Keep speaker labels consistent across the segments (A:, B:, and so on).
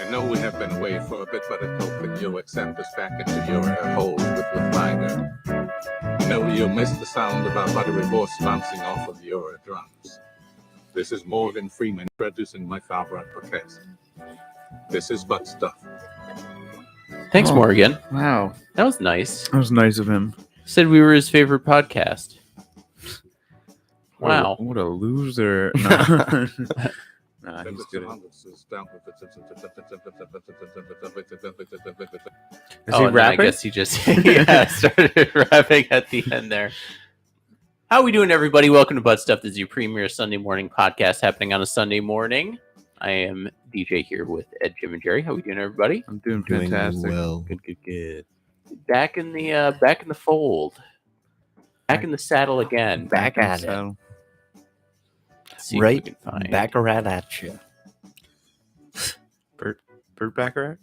A: I know we have been away for a bit, but I hope that you'll accept us back into your hold with fire. I know you'll miss the sound of our buttery voice bouncing off of your drums. This is Morgan Freeman introducing my favorite podcast. This is Butt Stuff.
B: Thanks, Morgan.
C: Wow.
B: That was nice.
C: That was nice of him.
B: Said we were his favorite podcast. Wow.
C: What a loser. No. Nah, he's good. Is he
B: I
C: rapping?
B: guess he just started rapping at the end there. How are we doing, everybody? Welcome to Butt Stuff. This is your premier Sunday morning podcast happening on a Sunday morning. I am DJ here with Ed, Jim, and Jerry. How are we doing, everybody?
C: I'm doing fantastic.
D: Well.
B: Good. Back in the fold. Back in the saddle again.
D: Back at it.
C: So,
B: See what we
D: Right
B: can find.
D: back right at you.
C: Burt Bacharach?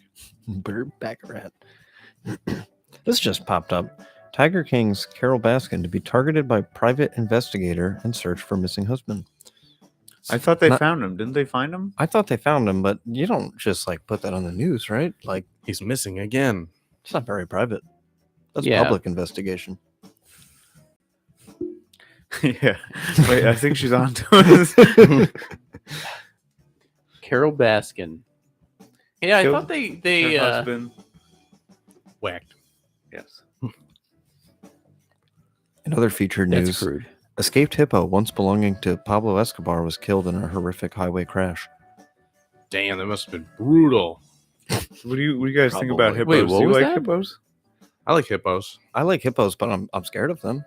D: Burt Baccarat. This just popped up. Tiger King's Carol Baskin to be targeted by private investigator and search for missing husband.
C: I thought they
D: Not-
C: found him. Didn't they find him?
D: I thought they found him, but you don't just put that on the news, right?
E: He's missing again.
D: It's not very private. That's
B: Yeah.
D: public investigation.
C: Yeah. Wait, I think she's on to us.
B: Carol Baskin. Yeah, I
C: Killed
B: thought they
C: Her husband.
E: Whacked.
C: Yes.
D: In other featured
B: that's
D: news,
B: crude.
D: escaped hippo once belonging to Pablo Escobar was killed in a horrific highway crash.
E: Damn, that must have been brutal.
C: What do you guys think about
D: Probably.
C: hippos?
B: Wait, what
C: do you
B: was
C: like
B: that?
C: hippos?
E: I like hippos.
D: I like hippos, but I'm scared of them.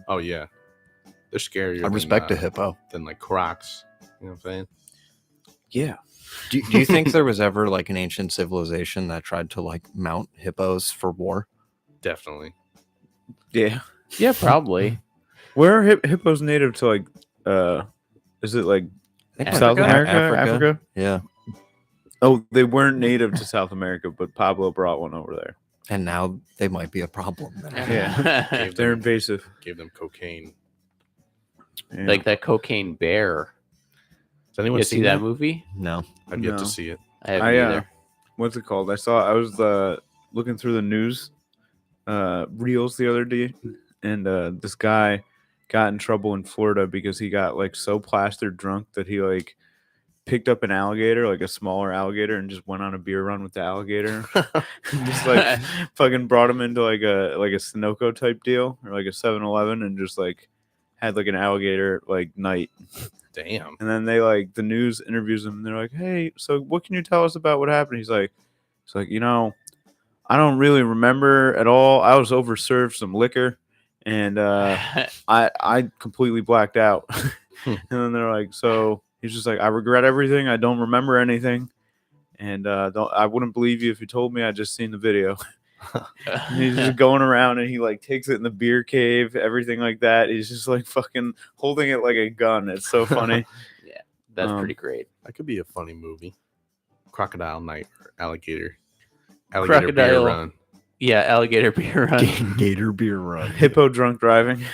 E: Oh yeah, they're scarier.
D: I respect a
E: than,
D: hippo.
E: than like crocs. You know what I'm saying?
D: Yeah. Do you think there was ever an ancient civilization that tried to mount hippos for war?
E: Definitely.
C: Yeah.
B: Yeah, probably.
C: Where are hippos native to is it South
B: Africa?
C: America? Africa?
D: Yeah.
C: Oh, they weren't native to South America, but Pablo brought one over there.
D: And now they might be a problem.
C: Yeah.
E: Gave
C: They're
E: them,
C: invasive.
E: gave them cocaine.
C: Yeah.
B: Like that cocaine bear.
E: Has anyone
B: You see that movie?
D: No.
E: I've yet
C: No.
E: to see it.
B: I haven't
C: I
B: either.
C: what's it called? I was looking through the news reels the other day, and this guy got in trouble in Florida because he got so plastered drunk that he picked up an alligator, a smaller alligator, and just went on a beer run with the alligator. Just fucking brought him into a Sunoco type deal or a 7-Eleven and just had an alligator night.
E: Damn.
C: And then they the news interviews him and they're like, "Hey, so what can you tell us about what happened?" He's like, I don't really remember at all. I was overserved some liquor and I completely blacked out. And then they're like, so he's just I regret everything. I don't remember anything. And I wouldn't believe you if you told me. I just seen the video. And he's just going around and he takes it in the beer cave, everything like that. He's just fucking holding it like a gun. It's so funny.
B: Yeah, that's pretty great.
E: That could be a funny movie. Crocodile Night or Alligator beer
B: Crocodile.
E: run.
B: Yeah, alligator beer run.
D: Gator beer run.
C: Hippo drunk driving.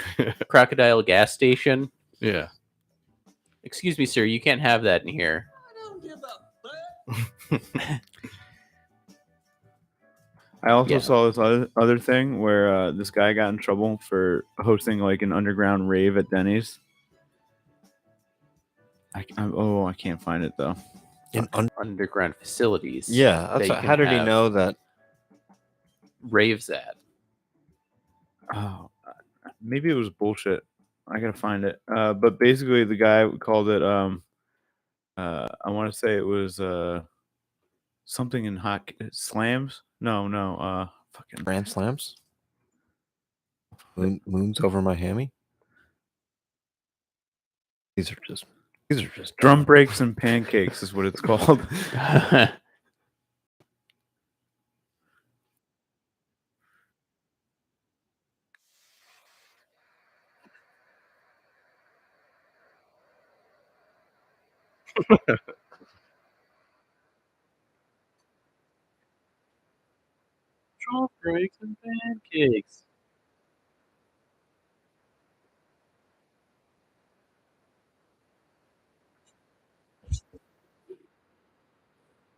B: Crocodile gas station.
E: Yeah.
B: Excuse me, sir, you can't have that in here.
C: I also
B: Yeah.
C: saw this other thing where this guy got in trouble for hosting an underground rave at Denny's. I can't find it though.
B: Underground facilities.
D: Yeah.
B: that you can
D: How did he
B: have
D: know that?
B: raves at?
C: Oh, maybe it was bullshit. I gotta find it. But basically, the guy called it. I want to say it was something in hot slams. No. Fucking
D: Grand slams? Moons over my hammy? These are just
C: drum breaks and pancakes is what it's called.
B: Drum breaks and pancakes.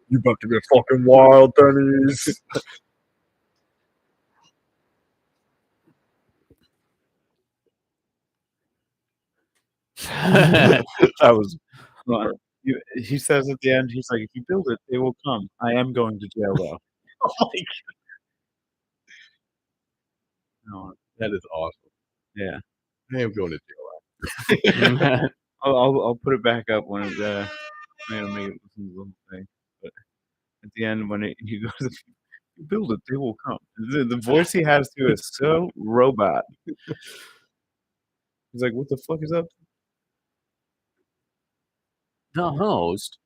C: You about to get fucking wild, Denny's. That was. He says at the end, he's like, "If you build it, they will come. I am going to jail, though." No,
E: That is awesome.
C: yeah,
E: I am going to jail.
C: I'll put it back up when it make it listen to the little thing. But at the end, when he goes, "If you build it, they will come." The voice he has too is so robot. He's like, "What the fuck is up?"
B: The host,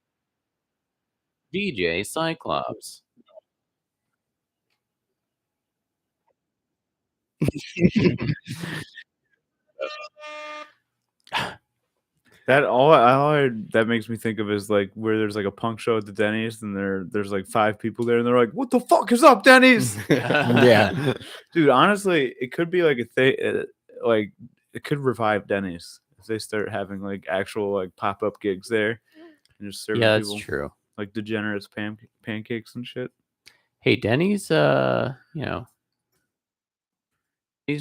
B: DJ Cyclops.
C: That makes me think of is like where there's like a punk show at the Denny's and there's like 5 people there and they're like, "What the fuck is up, Denny's?"
D: Yeah.
C: Dude, honestly, it could be like a thing. Like it could revive Denny's if they start having like actual like pop up gigs there and just serving
B: Yeah, that's
C: people
B: true.
C: like degenerates pancakes and shit.
B: Hey, Denny's, Denny's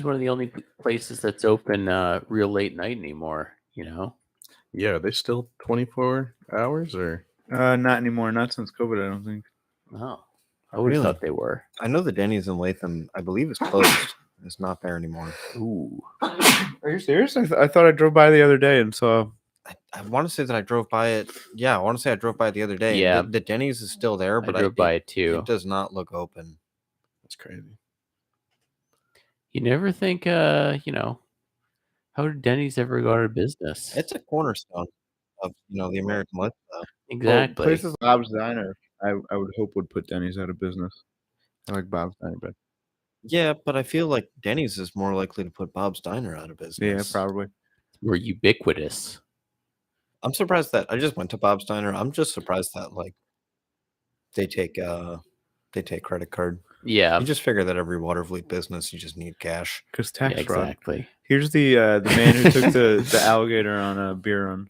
B: one of the only places that's open real late night anymore,
E: Yeah, are they still 24 hours or?
C: Not anymore. Not since COVID, I don't think.
B: Oh, I would have
D: Really?
B: thought they were.
D: I know the Denny's in Latham, I believe, is closed. It's not there anymore.
B: Ooh.
C: Are you serious? I thought I drove by the other day and saw.
D: I want to say that I drove by it. Yeah, I want to say I drove by it the other day.
B: Yeah.
D: The Denny's is still there, but
B: I drove by it too.
D: It does not look open.
E: That's crazy.
B: You never think, how did Denny's ever go out of business?
D: It's a cornerstone of the American lifestyle.
B: Exactly.
C: Well, places like Bob's Diner, I would hope would put Denny's out of business. I like Bob's Diner, but
D: Yeah, but I feel like Denny's is more likely to put Bob's Diner out of
C: yeah,
D: business.
C: probably.
B: We're ubiquitous.
D: I'm surprised that I just went to Bob's Diner. I'm just surprised that like they take credit card.
B: Yeah.
D: You just figure that every Waterfleet business you just need cash.
C: Because tax
B: Yeah,
C: fraud.
B: exactly.
C: Here's the man who took the alligator on a beer run.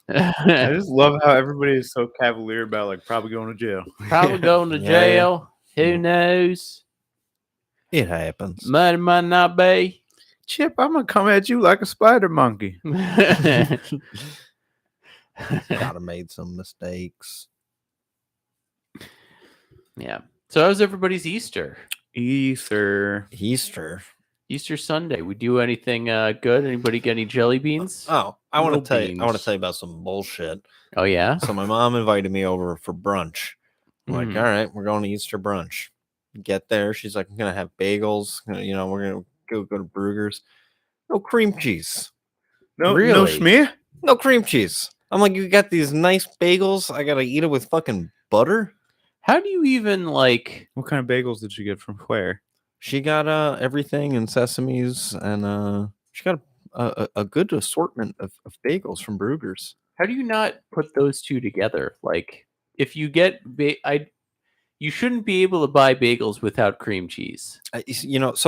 C: I just love how everybody is so cavalier about like probably going to jail.
B: Probably going to
D: Yeah.
B: jail. Who knows?
D: It happens.
B: Might not be.
C: Chip, I'm gonna come at you like a spider monkey.
D: Gotta made some mistakes.
B: Yeah. So how's everybody's Easter?
C: Easter.
B: Easter Sunday. We do anything good? Anybody get any jelly beans?
D: Oh, I want
E: No
D: to tell you. I want to
E: beans.
D: tell you about some bullshit.
B: Oh yeah.
D: So my mom invited me over for brunch. I'm like,
B: Mhm.
D: all right, we're going to Easter brunch. Get there. She's like, I'm gonna have bagels. We're gonna go to Brugger's. No cream cheese.
C: No
B: Really?
C: schmear?
D: No cream cheese. I'm like, you got these nice bagels. I gotta eat it with fucking butter.
B: How do you even like?
C: What kind of bagels did you get from where?
D: She got everything and sesames, and she got a good assortment of bagels from Brugger's.
B: How do you not put those two together? Like, if you get, you shouldn't be able to buy bagels without cream cheese.
D: So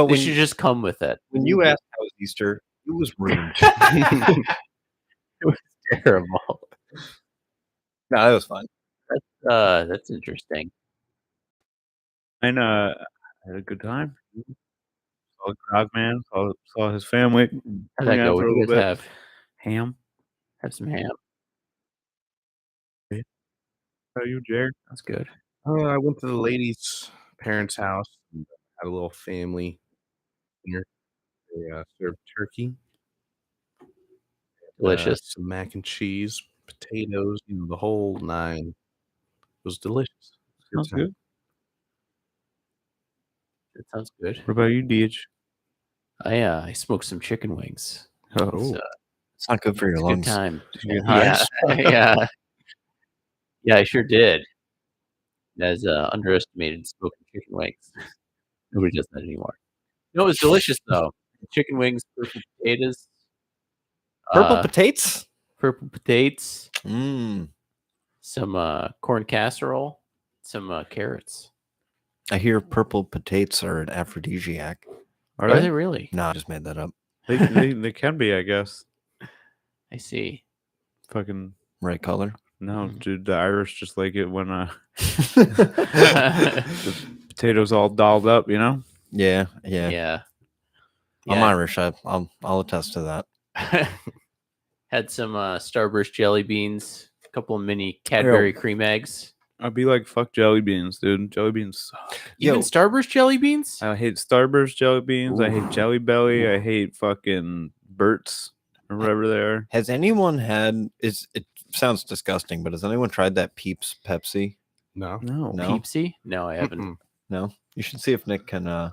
B: They
D: when
B: should just come with it.
D: when you asked how was Easter, it was rude.
B: Terrible.
D: No, it was fun.
B: That's interesting.
C: And I had a good time. Saw Grog Man, saw his family.
B: How'd that
C: hung out
B: go? What
C: for a
B: do you
C: little
B: guys
C: bit.
B: have?
C: Ham.
B: Have some ham.
C: How you, Jared?
B: That's good.
E: I went to the lady's parents' house and had a little family dinner. They served turkey,
B: Delicious.
E: some mac and cheese, potatoes, the whole nine. It was delicious.
C: Sounds
E: time.
C: good.
B: That sounds good.
C: What about you, Deej?
B: I smoked some chicken wings.
C: Oh,
B: It's,
D: It's not good for your
B: it's a good
D: lungs.
B: time.
C: Did you get
B: Yeah,
C: high?
B: yeah. Yeah, I sure did. As underestimated smoking chicken wings. Nobody does that anymore. No, it was delicious though. Chicken wings, purple potatoes,
D: Purple
B: uh,
D: potatoes.
B: purple potatoes,
D: Mm.
B: some corn casserole, some carrots.
D: I hear purple potatoes are an aphrodisiac.
C: Are
B: Are
C: they?
B: they really?
D: No, I just made that up.
C: They can be, I guess.
B: I see.
C: Fucking
D: Right color.
C: no, dude. The Irish just like it when potatoes all dolled up. You know.
D: Yeah.
B: Yeah.
D: I'm
B: Yeah.
D: Irish. I'll attest to that.
B: Had some Starburst jelly beans, a couple of mini Cadbury cream eggs.
C: I'd be like, fuck jelly beans, dude. Jelly beans suck.
B: Even
D: Yo.
B: Starburst jelly beans?
C: I hate Starburst jelly beans. I hate
B: Ooh.
C: Jelly Belly. I hate fucking Burt's or whatever they are.
D: Has anyone had? It sounds disgusting, but has anyone tried that Peeps Pepsi?
E: No.
C: No.
D: No.
B: Peepsy? No, I haven't.
E: Mm-mm.
D: No. You should see if Nick can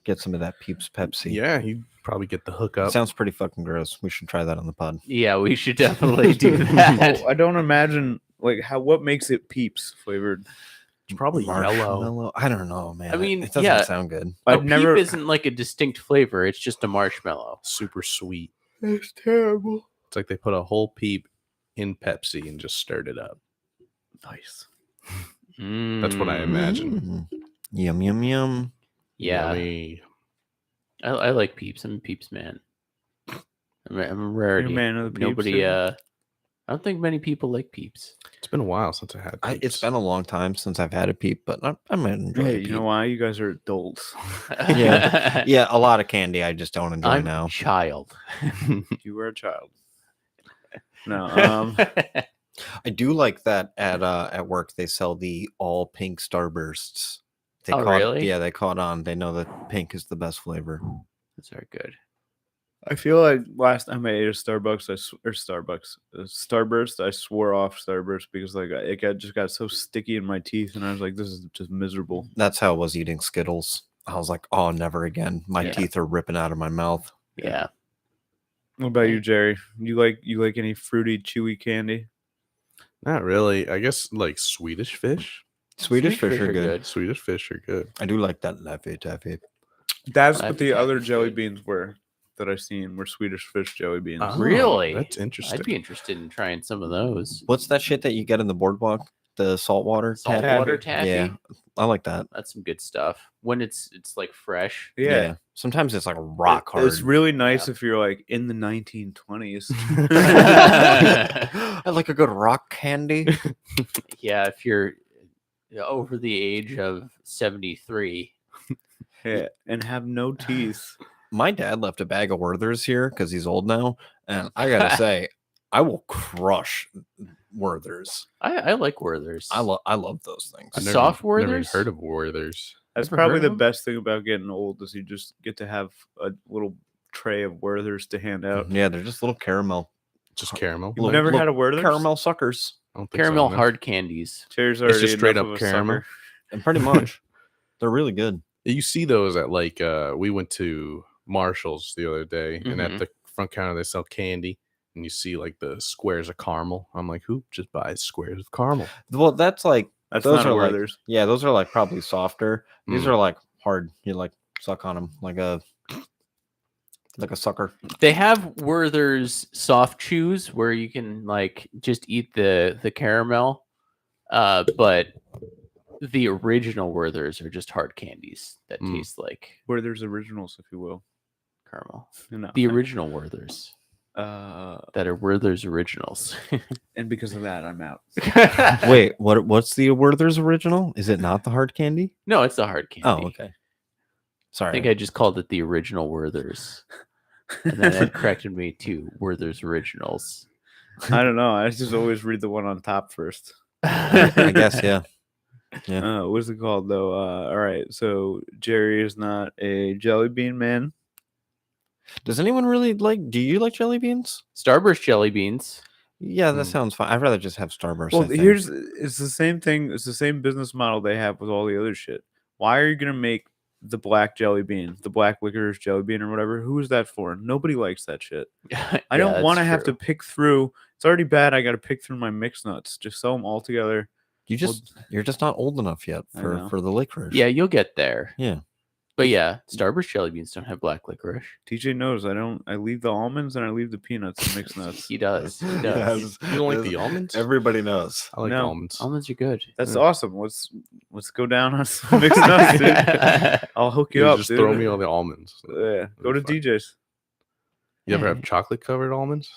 D: get some of that Peeps Pepsi.
E: Yeah, you probably get the
D: It
E: hookup.
D: sounds pretty fucking gross. We should try that on the pod.
B: Yeah, we should definitely do that.
C: I don't imagine like what makes it Peeps flavored.
E: It's probably yellow.
D: Marshmallow? I don't know, man.
B: I mean,
D: it doesn't
B: yeah.
D: sound good.
C: I've
B: Peep
C: never.
B: isn't like a distinct flavor. It's just a marshmallow.
E: Super sweet.
C: It's terrible.
E: It's like they put a whole peep in Pepsi and just stirred it up.
C: Nice.
E: That's what I imagine.
D: Mm. Yum yum yum.
B: Yeah,
E: Yummy.
B: I like Peeps. I'm a Peeps man. I'm a rarity.
C: You're a man of the Peeps,
B: Nobody.
C: yeah.
B: I don't think many people like Peeps.
E: It's been a while since I had
D: It's
E: Peeps.
D: been a long time since I've had a Peep, but I might enjoy
C: Hey,
D: a
C: you
D: Peep.
C: know why? You guys are adults.
D: Yeah. Yeah, a lot of candy I just don't enjoy
B: I'm
D: now.
B: a child.
C: You were a child. No.
D: I do like that at work they sell the all pink Starbursts. They
B: Oh,
D: caught,
B: really?
D: Yeah, they caught on. They know that pink is the best flavor.
B: That's very good.
C: I feel like last time I ate a Starbucks, Starburst, I swore off Starburst because like it just got so sticky in my teeth, and I was like, this is just miserable.
D: That's how I was eating Skittles. I was like, oh, never again. My
B: Yeah.
D: teeth are ripping out of my mouth.
B: Yeah.
C: What about you, Jerry? You like any fruity, chewy candy?
E: Not really. I guess like Swedish fish.
D: Swedish fish are good.
E: Swedish fish are good.
D: I do like that Laffy Taffy.
C: That's
B: I've
C: what the
B: tried
C: other
B: that.
C: jelly beans were that I seen were Swedish fish jelly beans.
E: Oh,
B: Really?
E: That's interesting.
B: I'd be interested in trying some of those.
D: What's that shit that you get in the boardwalk? The saltwater taffy?
B: Saltwater taffy.
D: Yeah, I like that.
B: That's some good stuff. When it's like fresh.
C: Yeah.
D: Sometimes it's like rock hard.
C: It's really nice if you're like in the 1920s.
D: I like a good rock candy.
B: Yeah, if you're over the age of 73.
C: Yeah, and have no teeth.
D: My dad left a bag of Werthers here because he's old now, and I gotta say, I will crush Werthers.
B: I like Werthers.
D: I love those things.
B: I've Soft
E: never
B: Werthers?
E: heard of Werthers.
C: That's
B: Ever
C: probably
B: heard
C: the
B: of 'em?
C: best thing about getting old is you just get to have a little tray of Werthers to hand out.
D: Yeah, they're just little caramel
E: Just caramel.
C: You've
D: Look-
C: never
D: look,
C: had a Werther's?
D: caramel suckers,
E: I don't think so,
B: Caramel
E: no.
B: hard candies.
C: Cheers,
E: It's just straight up caramel.
D: and pretty much they're really good.
E: You see those at like we went to Marshall's the other day, and at
B: Mhm.
E: the front counter they sell candy, and you see like the squares of caramel. I'm like, who just buys squares of caramel?
D: Well, that's like
C: That's
D: those
C: not a
D: are like
C: Werther's.
D: yeah, those are like probably softer. These
E: Mm.
D: are like hard. You like suck on them like a sucker.
B: They have Werther's soft chews where you can like just eat the caramel. But the original Werther's are just hard candies that
E: Mm.
B: taste like
C: Werther's originals, if you will.
B: caramel.
C: No.
B: The original Werther's
C: Uh,
B: that are Werther's originals.
C: and because of that, I'm out.
D: Wait, what's the Werther's original? Is it not the hard candy?
B: No, it's the hard candy.
D: Oh, okay.
B: I
D: Sorry.
B: think I just called it the original Werther's. And then Ed corrected me to Werther's originals.
C: I don't know. I just always read the one on top first.
D: I guess yeah. Yeah.
C: What's it called though? All right. So Jerry is not a jelly bean man.
D: Does anyone really like? Do you like jelly beans?
B: Starburst jelly beans.
D: Yeah, that
E: Mm.
D: sounds fine. I'd rather just have Starburst.
C: Well,
D: I think.
C: it's the same thing. It's the same business model they have with all the other shit. Why are you gonna make the black jelly bean, the black licorice jelly bean or whatever. Who is that for? Nobody likes that shit. I don't want to have to pick through. It's already bad. I got to pick through my mixed nuts. Just sell them all together.
D: You're just not old enough yet
C: I know.
D: for the licorice.
B: Yeah, you'll get there.
D: Yeah.
B: But yeah, Starburst jelly beans don't have black licorice.
C: TJ knows I leave the almonds and I leave the peanuts and mixed nuts.
B: He does. He does.
E: You don't like the almonds?
D: Everybody knows.
E: I like
C: No.
E: almonds.
B: Almonds are good.
C: That's awesome. Let's go down on some mixed nuts, dude. I'll hook you up,
E: just
C: dude.
E: throw me all the almonds.
C: Yeah, go to
E: Fine.
C: DJ's.
E: You ever have chocolate covered almonds?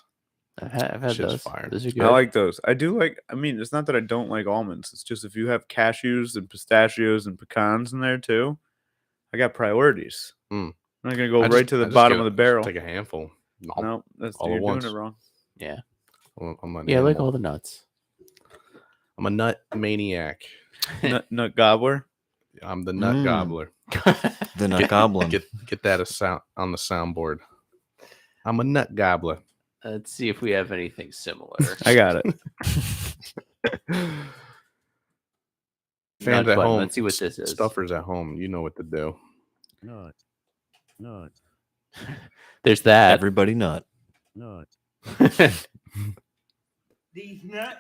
B: I've had
E: Shit's
B: those.
E: fire.
B: Those are good.
C: I like those. I do like. I mean, it's not that I don't like almonds. It's just if you have cashews and pistachios and pecans in there too, I got priorities.
E: Mm.
C: I'm not gonna go
E: I
C: right
E: just-
C: to
E: I
C: the
E: just
C: bottom
E: get-
C: of the barrel.
E: Take a handful.
C: No, that's
E: all
C: you're
E: at
C: doing
E: once.
C: it wrong.
B: Yeah.
E: I'm an
B: Yeah, I like
E: animal.
B: all the nuts.
E: I'm a nut maniac.
C: Nut gobbler.
E: I'm the nut
D: Mm.
E: gobbler.
D: The nut goblin.
E: Get that on the soundboard. I'm a nut gobbler.
B: Let's see if we have anything similar.
C: I got it.
E: Fans
B: Nut
E: at
B: button.
E: home.
B: Let's see what this is.
E: Stuffers at home. You know what to do.
C: Nut. Nut.
B: There's that.
D: Everybody nut.
C: Nut.
F: These nuts.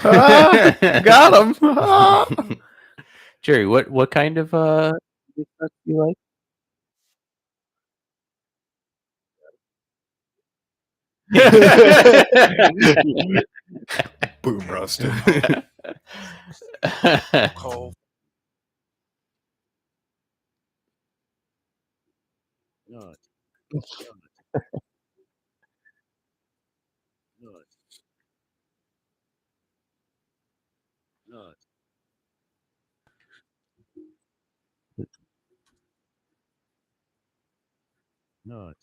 C: Got him.
B: Jerry, what kind of nuts do you like?
D: Boom roasted.
F: Cold.
C: Nut. Nut. Nut. Nut.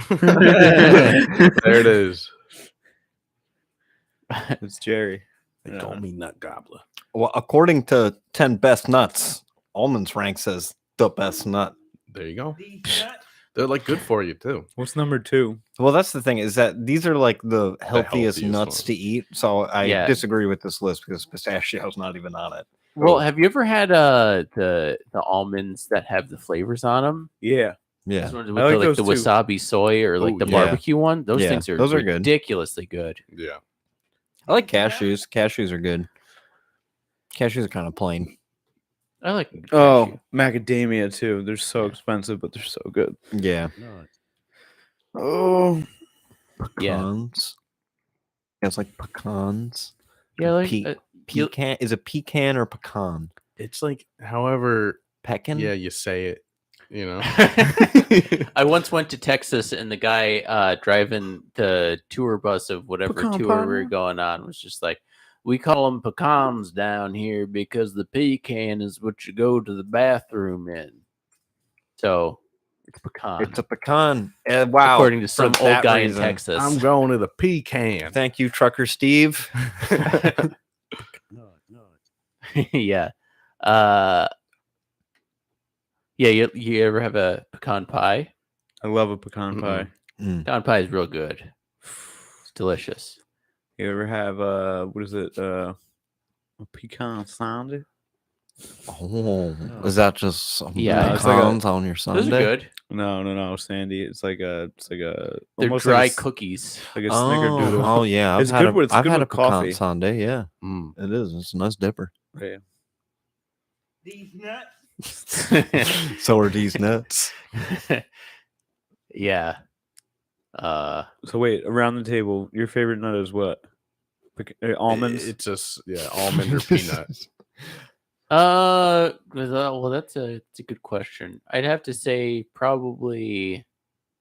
E: There it is.
C: It's Jerry.
E: They
C: Yeah.
E: call me nut gobbler.
D: Well, according to 10 best nuts, almonds ranks as the best nut.
E: There you go.
F: These nuts.
E: They're like good for you too.
C: What's number 2?
D: Well, that's the thing is that these are like the healthiest
E: healthiest
D: nuts
E: ones.
D: to eat. So I
B: Yeah.
D: disagree with this list because pistachio's not even on it.
B: Well, have you ever had the almonds that have the flavors on them?
C: Yeah.
D: Yeah.
B: Those ones
C: I
B: with
C: like
B: the,
C: those
B: the
C: too.
B: wasabi soy or like
E: Ooh,
B: the
E: yeah.
B: barbecue one. Those
D: Yeah,
B: things are
D: those are good.
B: ridiculously good.
E: Yeah.
D: I like cashews. Cashews are good. Cashews are kind of plain.
B: I like cashew.
C: Oh, macadamia too. They're so expensive, but they're so good.
D: Yeah.
C: Oh,
B: yeah,
D: Pecans. Yeah, it's like pecans.
B: yeah. Like
D: Pe-
B: you-
D: Pecan is it pecan or pecan?
E: It's like however
D: Pecan?
E: yeah you say it, you know.
B: I once went to Texas and the guy driving the tour bus of whatever
C: Pecan
B: tour we
C: pie.
B: were going on was just like, we call them pecans down here because the pecan is what you go to the bathroom in. So it's pecan.
D: It's a pecan. Wow.
B: according to
D: for
B: some old
D: that
B: guy
D: reason.
B: in Texas.
E: I'm going to the pecan.
D: Thank you, Trucker Steve.
B: Yeah. Yeah, you ever have a pecan pie?
C: I love a pecan
E: Mm-mm.
C: pie.
B: Pecan pie is real good. It's delicious.
C: You ever have what is it? A pecan sundae?
D: Oh, is that just some
B: Yeah,
C: it's like a-
D: pecans on your Sunday?
B: Those are good.
C: No, Sandy. It's like a
B: They're
C: almost
B: dry
C: like
B: cookies.
C: like a
D: Oh,
C: snickerdoodle.
D: oh yeah,
C: It's good with- it's
D: I've
C: good
D: had
C: with
D: a pecan
C: coffee.
D: Sunday. Yeah,
E: Mm.
D: it is. It's a nice dipper.
C: Yeah.
F: These nuts.
D: So are these nuts.
B: Yeah.
C: So wait, around the table, your favorite nut is what? Almonds.
E: It's just almond or peanut.
B: Well, that's a good question. I'd have to say probably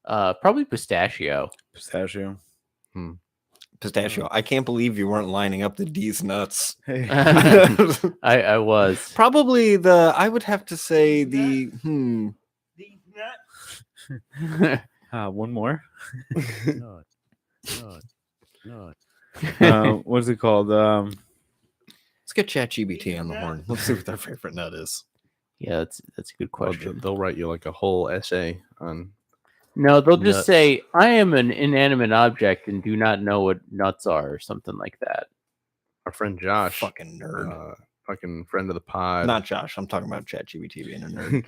B: pistachio.
C: Pistachio.
D: Pistachio. I can't believe you weren't lining up the D's nuts.
C: Hey.
B: I was.
D: Probably the. I would have to say the.
F: These nuts.
C: One more.
E: Nut.
C: What's it called?
D: Let's get ChatGPT on the horn. Let's see what their favorite nut is.
B: Yeah, that's a good
E: Well,
B: question.
E: they'll write you like a whole essay on.
B: No, they'll just
E: Nuts.
B: say, I am an inanimate object and do not know what nuts are, or something like that.
E: Our friend Josh
D: Fucking nerd.
E: fucking friend of the pod.
D: Not Josh. I'm talking about ChatGPT being a nerd.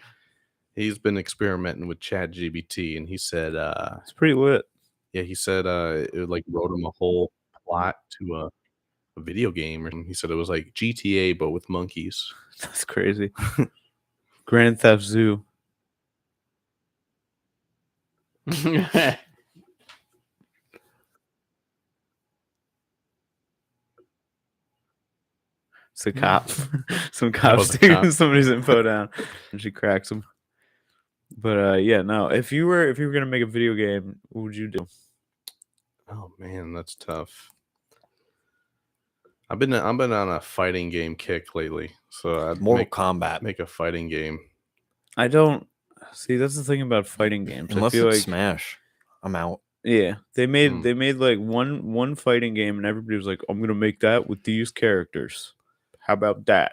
E: He's been experimenting with ChatGPT, and he said,
C: It's pretty lit.
E: yeah, he said it like wrote him a whole plot to a video game, or he said it was like GTA but with monkeys.
C: That's crazy. Grand Theft Zoo. It's a cop. Some cops
E: was a
C: taking
E: cop.
C: somebody's info down, and she cracks him. But yeah, no. If you were gonna make a video game, what would you do?
E: Oh man, that's tough. I've been on a fighting game kick lately, so I'd
D: Mortal Kombat.
E: make a fighting game.
C: I don't see. That's the thing about fighting games.
D: Unless
C: I feel
D: it's
C: like
D: Smash, I'm out.
C: yeah, they made
E: Hmm.
C: like one fighting game, and everybody was like, "I'm gonna make that with these characters." How about that?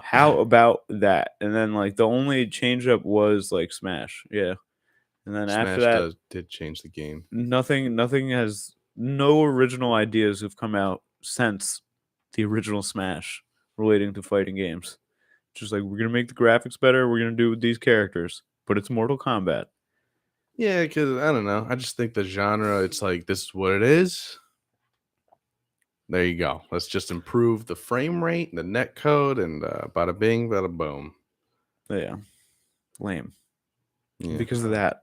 C: How about that? And then like the only change up was like Smash, yeah. And then after that,
E: did change the game.
C: nothing has no original ideas have come out since the original Smash relating to fighting games. Just like we're gonna make the graphics better, we're gonna do it with these characters, but it's Mortal Kombat.
E: Yeah, because I don't know. I just think the genre, it's like this is what it is. There you go. Let's just improve the frame rate, the net code, and bada bing, bada boom.
C: Yeah, lame
E: Yeah.
C: because of that.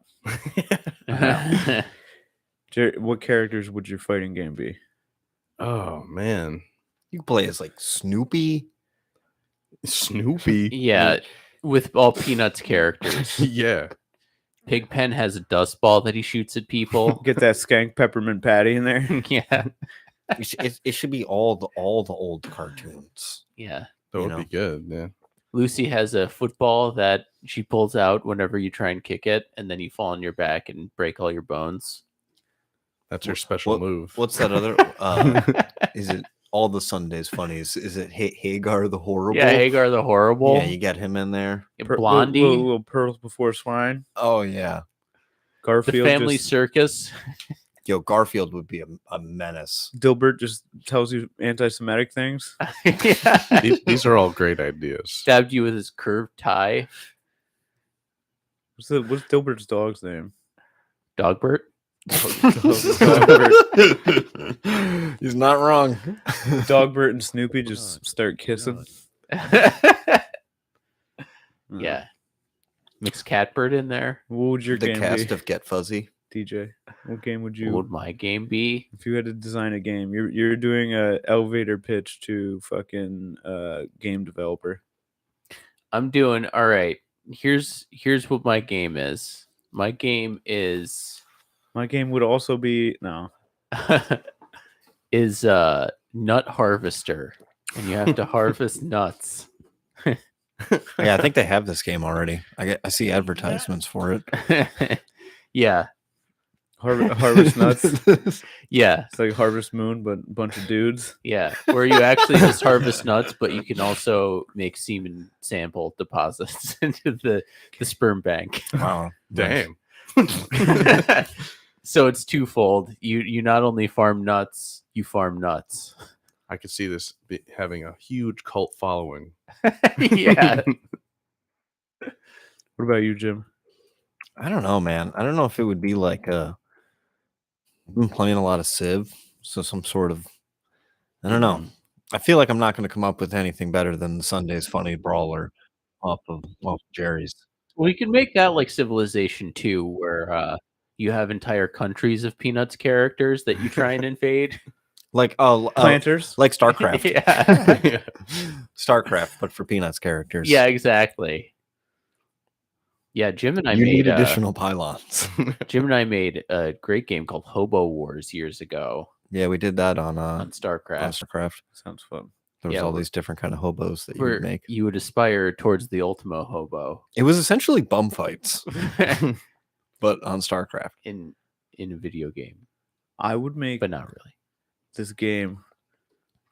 C: Jerry, what characters would your fighting game be?
E: Oh man,
D: You can play as like Snoopy.
E: Snoopy.
B: Yeah, with all Peanuts characters.
E: Yeah.
B: Pigpen has a dust ball that he shoots at people.
C: Get that skank peppermint patty in there.
B: Yeah,
D: It should be all the old cartoons.
B: yeah.
E: That
D: You
E: would
D: know.
E: be good. Yeah.
B: Lucy has a football that she pulls out whenever you try and kick it, and then you fall on your back and break all your bones.
E: That's her special
D: what-
E: move.
D: What's that other? Is it all the Sundays funnies? Is it Hagar the Horrible?
B: Yeah, Hagar the Horrible.
D: Yeah, you get him in there.
B: Blondie.
C: Little pearls before swine.
D: Oh yeah.
B: The
C: Garfield.
B: Family
C: just,
B: Circus.
D: Yo, Garfield would be a menace.
C: Dilbert just tells you anti-Semitic things.
B: Yeah.
E: These are all great ideas.
B: Stabbed you with his curved tie.
C: What's Dilbert's dog's name?
B: Dogbert.
D: He's not wrong.
C: Dogbert and Snoopy just start kissing.
B: Yeah. Mix Catbird in there.
C: What would your
D: The
C: game
D: cast
C: be,
D: of Get Fuzzy.
C: DJ? What game would
B: What
C: you?
B: would my game be?
C: If you had to design a game, you're doing a elevator pitch to fucking game developer.
B: I'm doing all right. Here's what my game is. My game is
C: My game would also be no.
B: is Nut Harvester, and you have to harvest nuts.
D: Yeah, I think they have this game already. I see advertisements for it.
B: Yeah,
C: Harvest nuts.
B: yeah,
C: It's like Harvest Moon, but a bunch of dudes.
B: yeah. Where you actually just harvest nuts, but you can also make semen sample deposits into the sperm bank.
D: Wow.
E: Damn.
B: So it's twofold. You not only farm nuts, you farm nuts.
E: I could see this having a huge cult following.
B: Yeah.
C: What about you, Jim?
D: I don't know, man. I don't know if it would be like I've been playing a lot of Civ, so some sort of I don't know. I feel like I'm not going to come up with anything better than the Sunday's Funny Brawler off of Jerry's.
B: We can make that like Civilization 2, where you have entire countries of Peanuts characters that you try and invade.
D: Like
C: Planters.
D: like StarCraft.
B: Yeah.
D: StarCraft, but for Peanuts characters.
B: Yeah, exactly. Yeah, Jim and I
D: you
B: made
D: need additional pylons.
B: Jim and I made a great game called Hobo Wars years ago
D: Yeah, we did that on
B: on StarCraft.
D: StarCraft.
C: Sounds fun.
D: There was
B: Yeah,
D: all
B: we're-
D: these different kind of hobos that you
B: Where
D: would make.
B: you would aspire towards the Ultimo Hobo
D: It was essentially bum fights, but on StarCraft.
B: in a video game,
C: I would make
B: but not really.
C: this game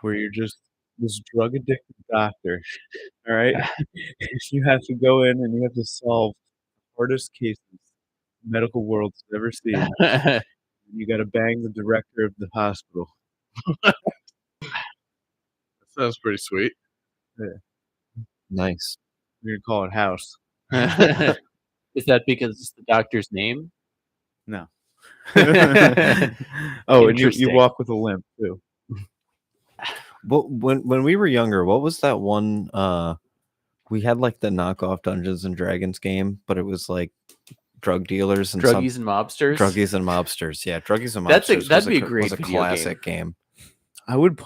C: where you're just this drug addicted doctor. All right. You have to go in and you have to solve the hardest cases the medical world's ever seen. You got to bang the director of the hospital.
E: Sounds pretty sweet.
D: Nice.
C: You're gonna call it House.
B: Is that because it's the doctor's name?
C: No. Oh, and you
B: Interesting.
C: walk with a limp too.
D: Well, when we were younger, what was that one? We had like the knockoff Dungeons and Dragons game, but it was like drug dealers and
B: Druggies and mobsters.
D: druggies and mobsters. Yeah, druggies and
B: That'd
D: mobsters.
B: be a great
D: was a
B: video game.
D: classic game.
C: I would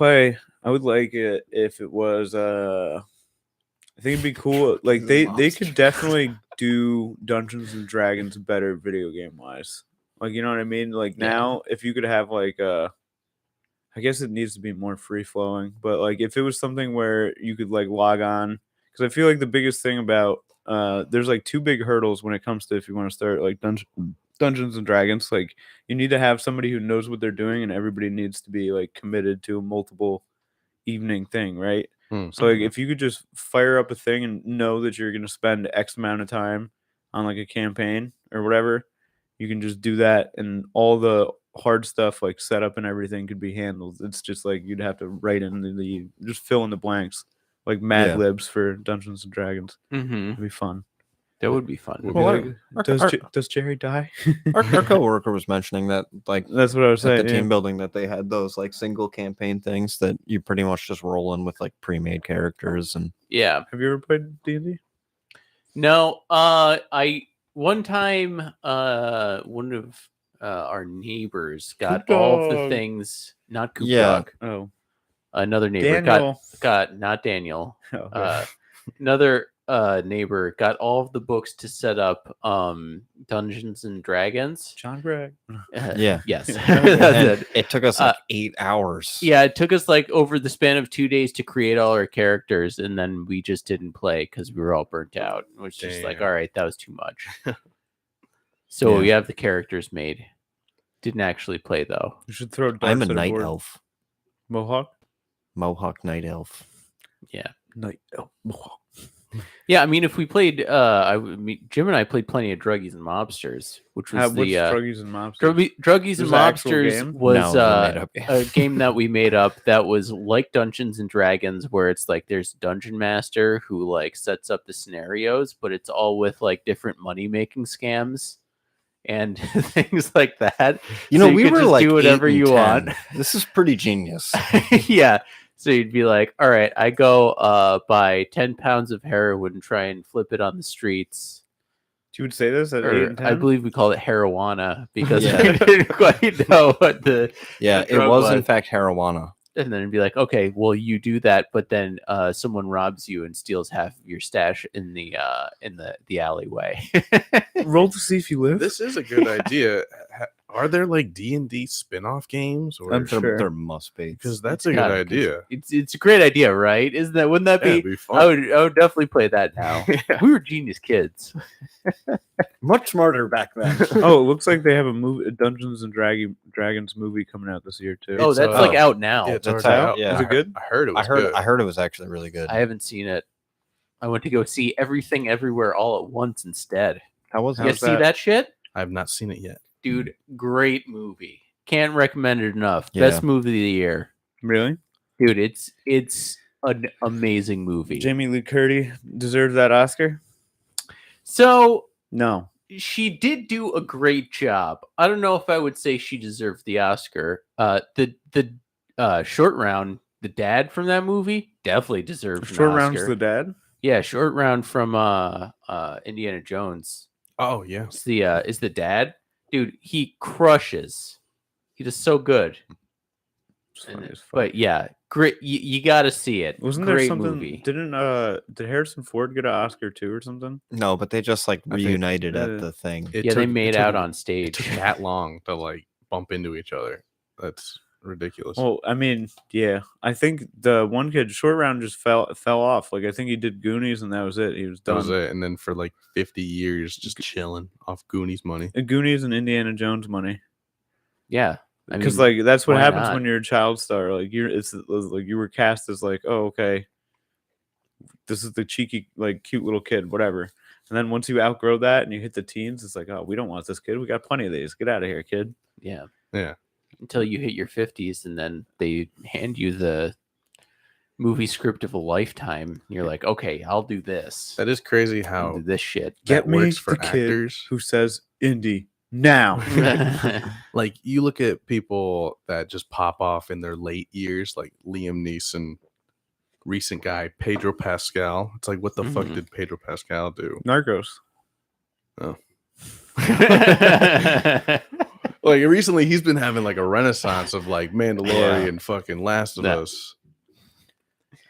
C: like it if it was I think it'd be cool. Like they could definitely do Dungeons and Dragons better video game wise. Like, you know what I mean? Like
B: Yeah.
C: now if you could have like I guess it needs to be more free flowing, but like if it was something where you could like log on, because I feel like the biggest thing about there's like two big hurdles when it comes to if you want to start like Dungeons and Dragons. Like you need to have somebody who knows what they're doing, and everybody needs to be like committed to a multiple evening thing, right? So like if you could just fire up a thing and know that you're going to spend X amount of time on like a campaign or whatever, you can just do that, and all the hard stuff like setup and everything could be handled. It's just like you'd have to write in the just fill in the blanks, like Mad
D: Yeah.
C: Libs for Dungeons and Dragons.
B: Mm-hmm.
C: It'd be fun.
B: That would be fun.
C: Would
D: Well,
C: be like,
D: our-
C: does Jerry die?
D: Our coworker was mentioning that like
C: That's what I was
D: at
C: saying.
D: the
C: yeah.
D: team building that they had those like single campaign things that you pretty much just roll in with like pre-made characters and
B: Yeah.
C: Have you ever played D&D?
B: No. I one time one of our neighbors got
C: Coop
B: all of the
C: Dog.
B: things. Not Coop
D: Yeah.
B: Dog.
C: Oh,
B: Another neighbor
C: Daniel.
B: got not Daniel.
C: Oh, okay.
B: Another neighbor got all of the books to set up Dungeons and Dragons.
C: John Gregg.
D: yeah.
B: Yes.
D: And
B: That's it.
D: it took us like 8 hours.
B: Yeah, it took us like over the span of 2 days to create all our characters, and then we just didn't play because we were all burnt out. It was just like,
E: Damn.
B: all right, that was too much. So
D: Yeah.
B: we have the characters made. Didn't actually play though.
C: You should throw.
D: I'm a
C: darts at
D: night
C: board.
D: elf.
C: Mohawk.
D: Mohawk night elf.
C: Night elf. Mohawk.
B: Yeah, I mean, if we played, Jim and I played plenty of Druggies and Mobsters, which was
C: What's
B: the
C: Druggies and Mobsters?
B: Druggies and
C: Was it an actual
B: Mobsters
C: game?
B: was
D: No, it was a made-up game.
B: a game that we made up that was like Dungeons and Dragons, where it's like there's a dungeon master who like sets up the scenarios, but it's all with like different money making scams and things like that.
D: You
B: So
D: know,
B: you
D: we
B: could
D: were
B: just
D: like
B: do whatever
D: 8 and
B: you
D: 10.
B: want.
D: This is pretty genius.
B: Yeah. So you'd be like, all right, I go buy 10 pounds of heroin and try and flip it on the streets.
C: You would say this at 8
B: Or
C: and 10?
B: I believe we call it marijuana because
D: Yeah.
B: I didn't quite know what the.
D: Yeah,
B: The
D: it
B: drug
D: was in
B: was.
D: fact marijuana.
B: And then it'd be like, okay, well, you do that, but then someone robs you and steals half of your stash in the alleyway.
C: Roll to see if you live.
E: This is a good idea. Are there like D&D spin-off games? Or
C: I'm sure.
D: There must be.
E: because that's a good
B: Gotta-
E: idea.
B: It's a great idea, right? Isn't that? Wouldn't that
E: Yeah,
B: be?
E: it'd be fun.
B: I would definitely play that now.
E: Yeah.
B: We were genius kids.
D: Much smarter back then.
C: Oh, it looks like they have a Dungeons and Dragons movie coming out this year too.
B: Oh,
E: It's,
B: that's
E: uh,
B: like out now.
E: Yeah, it's
D: That's
E: already
D: out,
E: out.
D: yeah.
C: Is it good?
E: I heard it was good.
D: I heard it was actually really good.
B: I haven't seen it. I went to go see Everything Everywhere All at Once instead.
D: How was
B: You guys
C: How's
B: see
C: that?
B: that shit?
E: I have not seen it yet.
B: Dude, great movie. Can't recommend it enough.
D: Yeah.
B: Best movie of the year.
C: Really?
B: Dude, it's an amazing movie.
C: Jamie Lee Curtis deserves that Oscar?
B: So
C: No.
B: she did do a great job. I don't know if I would say she deserved the Oscar. The Short Round, the dad from that movie, definitely deserves
C: Short
B: an
C: Round's
B: Oscar.
C: the dad.
B: Yeah, Short Round from Indiana Jones.
E: Oh yeah.
B: Is the dad. Dude, he crushes. He does so good.
C: It's funny as fuck.
B: But yeah, great. You got to see it.
C: Wasn't
B: great
C: there something?
B: movie.
C: Did Harrison Ford get an Oscar too or something?
D: No, but they just like
E: I think,
D: reunited
C: uh,
D: at the thing.
E: It
B: Yeah, they
E: took-
B: made
E: it
B: out
E: took-
B: on
E: It
B: stage.
E: took that long to like bump into each other. That's ridiculous.
C: Well, I mean, yeah, I think the one kid, Short Round, just fell off. Like I think he did Goonies and that was it. He was
E: that
C: done.
E: was it. And then for like 50 years, just chilling off Goonies money.
C: Goonies and Indiana Jones money.
B: Yeah. I
C: Because
B: mean,
C: like that's what
B: why
C: happens
B: not?
C: when you're a child star. Like it's like you were cast as like, oh okay, this is the cheeky like cute little kid, whatever. And then once you outgrow that and you hit the teens, it's like, oh, we don't want this kid. We got plenty of these. Get out of here, kid.
B: yeah.
E: Yeah.
B: Until you hit your 50s and then they hand you the movie script of a lifetime. You're like, okay, I'll do this.
E: That is crazy
B: I'll
E: how
B: do this shit.
C: Get
E: that
C: me
E: works for
C: the kid
E: actors.
C: who says indie now.
E: Like you look at people that just pop off in their late years, like Liam Neeson, recent guy Pedro Pascal. It's like, what the fuck
B: Mhm.
E: did Pedro Pascal do?
C: Narcos.
E: Like recently, he's been having like a renaissance of like Mandalorian,
B: Yeah.
E: fucking Last of
B: No.
E: Us.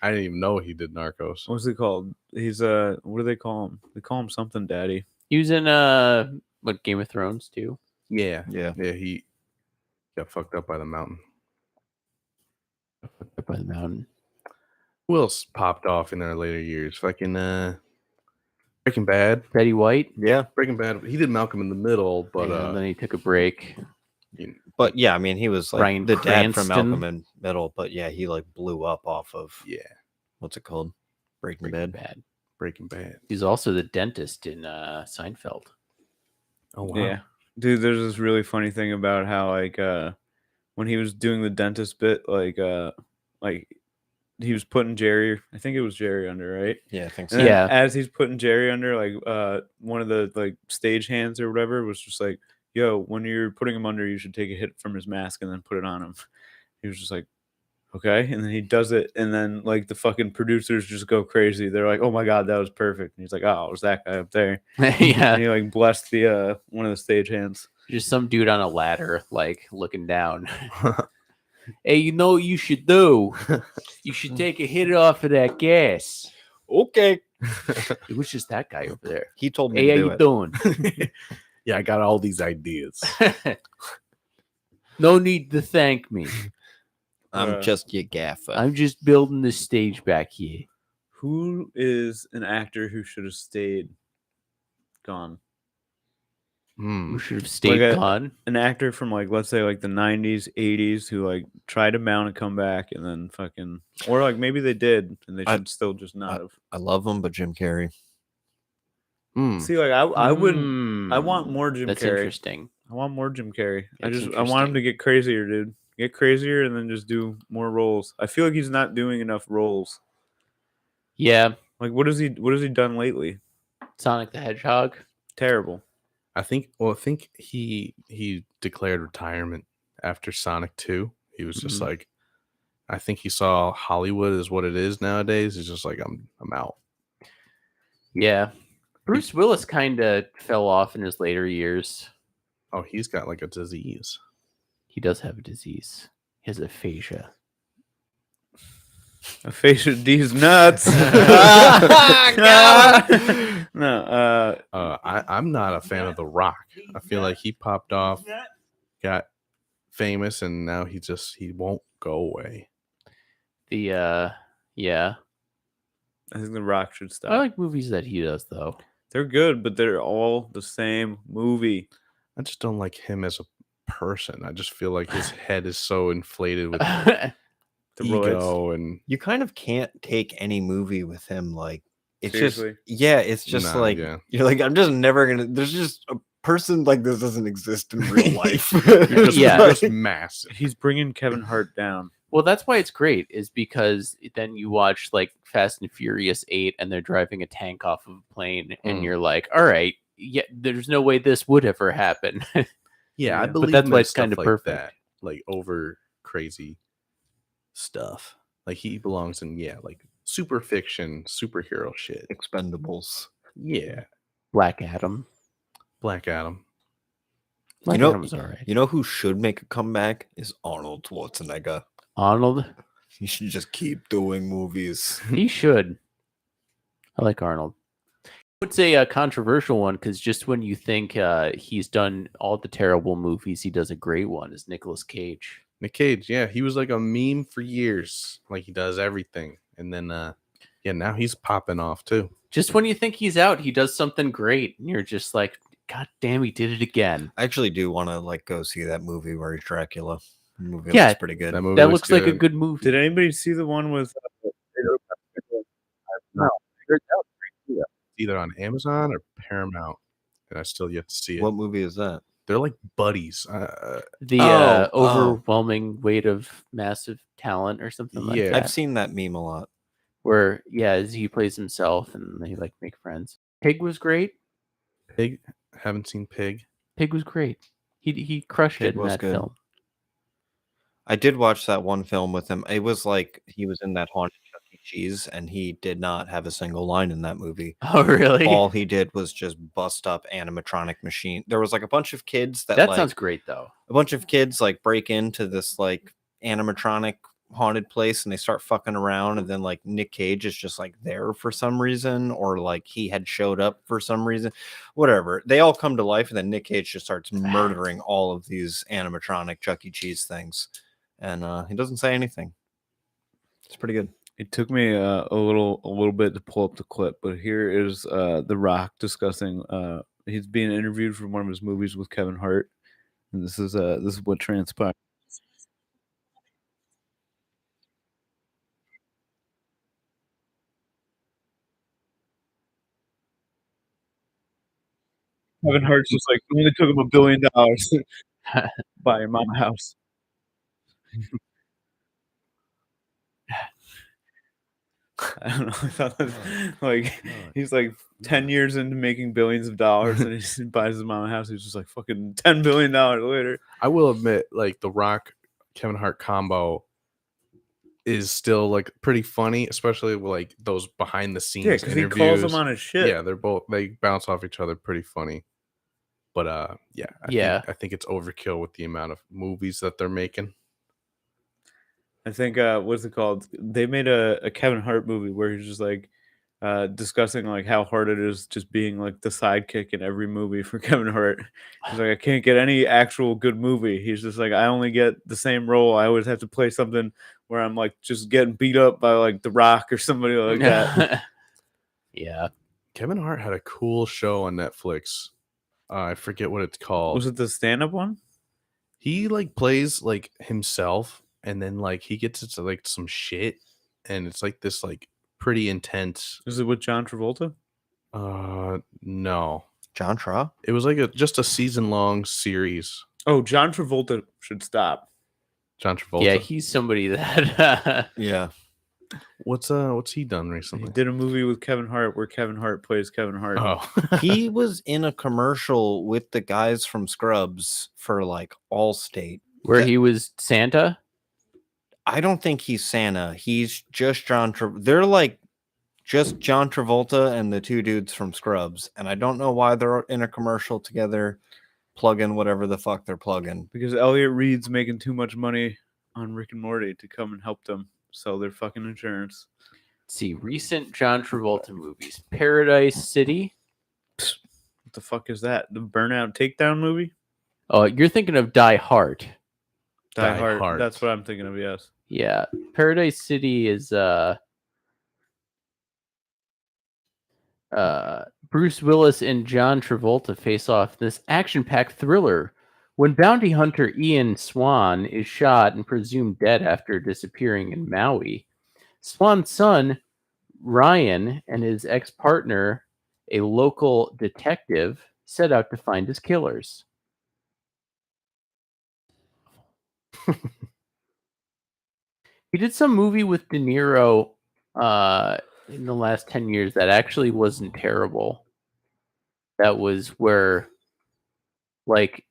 E: I didn't even know he did Narcos.
C: What's he called? He's what do they call him? They call him something daddy.
B: He was in what, Game of Thrones too?
E: Yeah,
D: Yeah.
E: yeah. He got fucked up by the mountain.
B: Up by the mountain.
E: Who else popped off in their later years? Fucking Breaking Bad.
B: Betty White.
D: Yeah.
E: Breaking Bad. He did Malcolm in the Middle, but
B: and then he took a break.
D: But yeah, I mean, he was like
B: Bryan
D: the dad from
B: Cranston.
D: Malcolm in Middle, but yeah, he like blew up off of
E: yeah,
D: what's it called? Breaking
B: Breaking
D: Bad.
B: Bad.
E: Breaking Bad.
B: He's also the dentist in Seinfeld.
E: Oh wow.
C: Yeah. Dude, there's this really funny thing about how like when he was doing the dentist bit, like he was putting Jerry, I think it was Jerry under, right?
D: Yeah, I think
C: And
D: so.
C: then
B: Yeah.
C: as he's putting Jerry under, like one of the like stage hands or whatever was just like, yo, when you're putting him under, you should take a hit from his mask and then put it on him. He was just like, okay. And then he does it, and then like the fucking producers just go crazy. They're like, oh my god, that was perfect. And he's like, oh, it was that guy up there.
B: Yeah.
C: And he like blessed the one of the stage hands.
B: Just some dude on a ladder, like looking down. Hey, you know what you should do? You should take a hit off of that gas.
D: Okay.
B: It was just that guy over there.
D: He told me
B: Hey, how
D: to do
B: you
D: it.
B: doing?
E: Yeah, I got all these ideas.
B: No need to thank me.
D: I'm just your gaffer.
B: I'm just building this stage back here.
C: Who is an actor who should have stayed gone?
E: Hmm.
B: Who should have stayed
C: Like
B: gone?
C: An actor from like let's say like the 90s, 80s who like tried to mount a comeback and then fucking, or like maybe they did and they
D: I-
C: should still just not have.
D: I love him, but Jim Carrey.
E: Hmm.
C: See, like I wouldn't. I want more Jim
B: That's
C: Carrey.
B: interesting.
C: I want more Jim Carrey.
B: That's
C: I want him to
B: interesting.
C: get crazier, dude. Get crazier and then just do more roles. I feel like he's not doing enough roles.
B: Yeah,
C: Like what has he done lately?
B: Sonic the Hedgehog.
C: Terrible.
E: I think he declared retirement after Sonic 2. He was just
B: Mhm.
E: like, I think he saw Hollywood is what it is nowadays. He's just like, I'm out.
B: Yeah. Bruce Willis kind of fell off in his later years.
E: Oh, he's got like a disease.
B: He does have a disease. He has aphasia.
C: Aphasia D's nuts. No,
E: I'm not a fan of The Rock. I feel like he popped off, got famous, and now he won't go away.
B: Yeah.
C: I think The Rock should stop.
B: I like movies that he does though.
C: They're good, but they're all the same movie.
E: I just don't like him as a person. I just feel like his head is so inflated with
C: The roids.
E: ego and
D: You kind of can't take any movie with him. Like it's
C: Seriously?
D: just it's just
E: Nah,
D: like
E: yeah.
D: you're like I'm just never gonna. There's just a person like this doesn't exist in real life.
E: you're just,
B: Yeah.
E: you're just massive.
C: He's bringing Kevin Hart down.
B: Well, that's why it's great, is because then you watch like Fast and Furious 8 and they're driving a tank off of a plane and
E: Mm.
B: you're like, all right, yeah, there's no way this would ever happen.
E: Yeah, I
C: But
E: believe
B: that's
E: him
B: why
E: in
B: it's kinda
E: stuff like
B: perfect.
E: that, like over crazy stuff. Like he belongs in like super fiction, superhero shit.
D: Expendables.
E: Yeah,
B: Black Adam.
E: Black Adam.
B: Black
D: know-
B: Adam's all right.
D: You know who should make a comeback is Arnold Schwarzenegger.
B: Arnold,
D: He should just keep doing movies.
B: he should. I like Arnold. I would say a controversial one because just when you think he's done all the terrible movies, he does a great one. Is Nicolas Cage?
E: Nick Cage, yeah, he was like a meme for years. Like he does everything, and then now he's popping off too.
B: Just when you think he's out, he does something great, and you're just like, God damn, he did it again.
D: I actually do want to like go see that movie where he's Dracula. The movie
B: Yeah,
D: looks pretty good.
E: That movie
B: That looks like a good movie.
C: Did anybody see the one with?
E: either on Amazon or Paramount, and I still yet to see it.
D: What movie is that?
E: They're like buddies.
B: The
D: Oh.
B: overwhelming weight of massive talent or something like
E: Yeah.
B: that.
D: I've seen that meme a lot.
B: Where as he plays himself and they like make friends. Pig was great.
E: Pig. Haven't seen Pig.
B: Pig was great. He crushed
D: Pig
B: it in
D: was
B: that
D: good.
B: film.
D: I did watch that one film with him. It was like he was in that haunted Chuck E. Cheese, and he did not have a single line in that movie.
B: Oh really?
D: All he did was just bust up animatronic machine. There was like a bunch of kids that
B: That
D: like,
B: sounds great though.
D: a bunch of kids like break into this like animatronic haunted place and they start fucking around, and then like Nick Cage is just like there for some reason, or like he had showed up for some reason, whatever. They all come to life, and then Nick Cage just starts murdering all of these animatronic Chuck E. Cheese things, and he doesn't say anything. It's pretty good.
C: It took me a little bit to pull up the clip, but here is The Rock discussing. He's being interviewed for one of his movies with Kevin Hart, and this is what transpired. Kevin Hart's just like, it only took him $1 billion to buy your mama house. I don't know. I thought that, like he's like 10 years into making billions of dollars, and he just buys his mama house. He's just like fucking $10 billion later.
E: I will admit, like the Rock Kevin Hart combo is still like pretty funny, especially with like those behind the scenes
C: Yeah, because he calls
E: interviews.
C: him on his shit.
E: Yeah, they bounce off each other pretty funny. But I think it's overkill with the amount of movies that they're making.
C: I think what's it called? They made a Kevin Hart movie where he's just like discussing like how hard it is just being like the sidekick in every movie for Kevin Hart. He's like, I can't get any actual good movie. He's just like, I only get the same role. I always have to play something where I'm like just getting beat up by like The Rock or somebody like that.
B: Yeah.
E: Kevin Hart had a cool show on Netflix. I forget what it's called.
C: Was it the stand-up one?
E: He like plays like himself, and then like he gets into like some shit, and it's like this like pretty intense.
C: Was it with John Travolta?
E: No,
D: John Tra?
E: it was like just a season long series.
C: Oh, John Travolta should stop.
E: John Travolta.
B: Yeah, he's somebody that
D: Yeah.
E: What's he done
C: He
E: recently?
C: did a movie with Kevin Hart where Kevin Hart plays Kevin Hart.
E: Oh,
D: He was in a commercial with the guys from Scrubs for like Allstate.
B: where he was Santa.
D: I don't think he's Santa. He's just John Travolta. They're like just John Travolta and the two dudes from Scrubs. And I don't know why they're in a commercial together, plugging whatever the fuck they're plugging.
C: Because Elliot Reed's making too much money on Rick and Morty to come and help them sell their fucking insurance.
B: Let's see, recent John Travolta movies: Paradise City.
C: What the fuck is that? The Burnout Takedown movie?
B: Oh, you're thinking of Die Hard.
C: Die
E: Die
C: Hard.
E: Hard.
C: That's what I'm thinking of, yes.
B: Yeah, Paradise City is Bruce Willis and John Travolta face off this action-packed thriller when bounty hunter Ian Swan is shot and presumed dead after disappearing in Maui. Swan's son, Ryan, and his ex-partner, a local detective, set out to find his killers. He did some movie with De Niro in the last 10 years that actually wasn't terrible. That was where, like,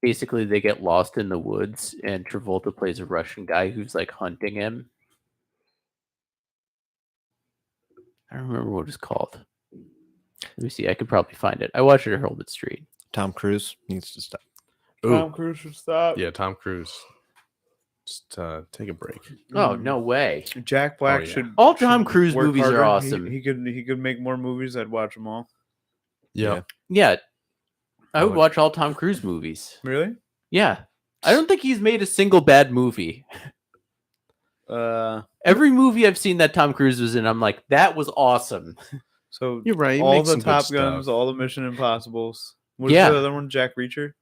B: basically they get lost in the woods and Travolta plays a Russian guy who's, like, hunting him. I don't remember what it's called. Let me see. I could probably find it. I watched it at Hurlbut Street.
D: Tom Cruise needs to stop.
C: Tom Cruise should stop.
E: yeah, Tom Cruise. Just take a break.
B: Oh, no way.
C: Jack Black
E: yeah.
C: should.
B: All Tom
C: should
B: Cruise
C: work
B: movies are
C: harder.
B: awesome.
C: He could make more movies. I'd watch them all.
E: Yeah.
B: Yeah. I would
E: would-
B: watch all Tom Cruise movies.
C: Really?
B: Yeah. I don't think he's made a single bad movie. Every movie I've seen that Tom Cruise was in, I'm like, that was awesome.
C: So
E: You're right. he
C: all
E: makes
C: the
E: some good
C: Top
E: stuff.
C: Guns, all the Mission Impossibles. What's
B: Yeah.
C: the other one? Jack Reacher.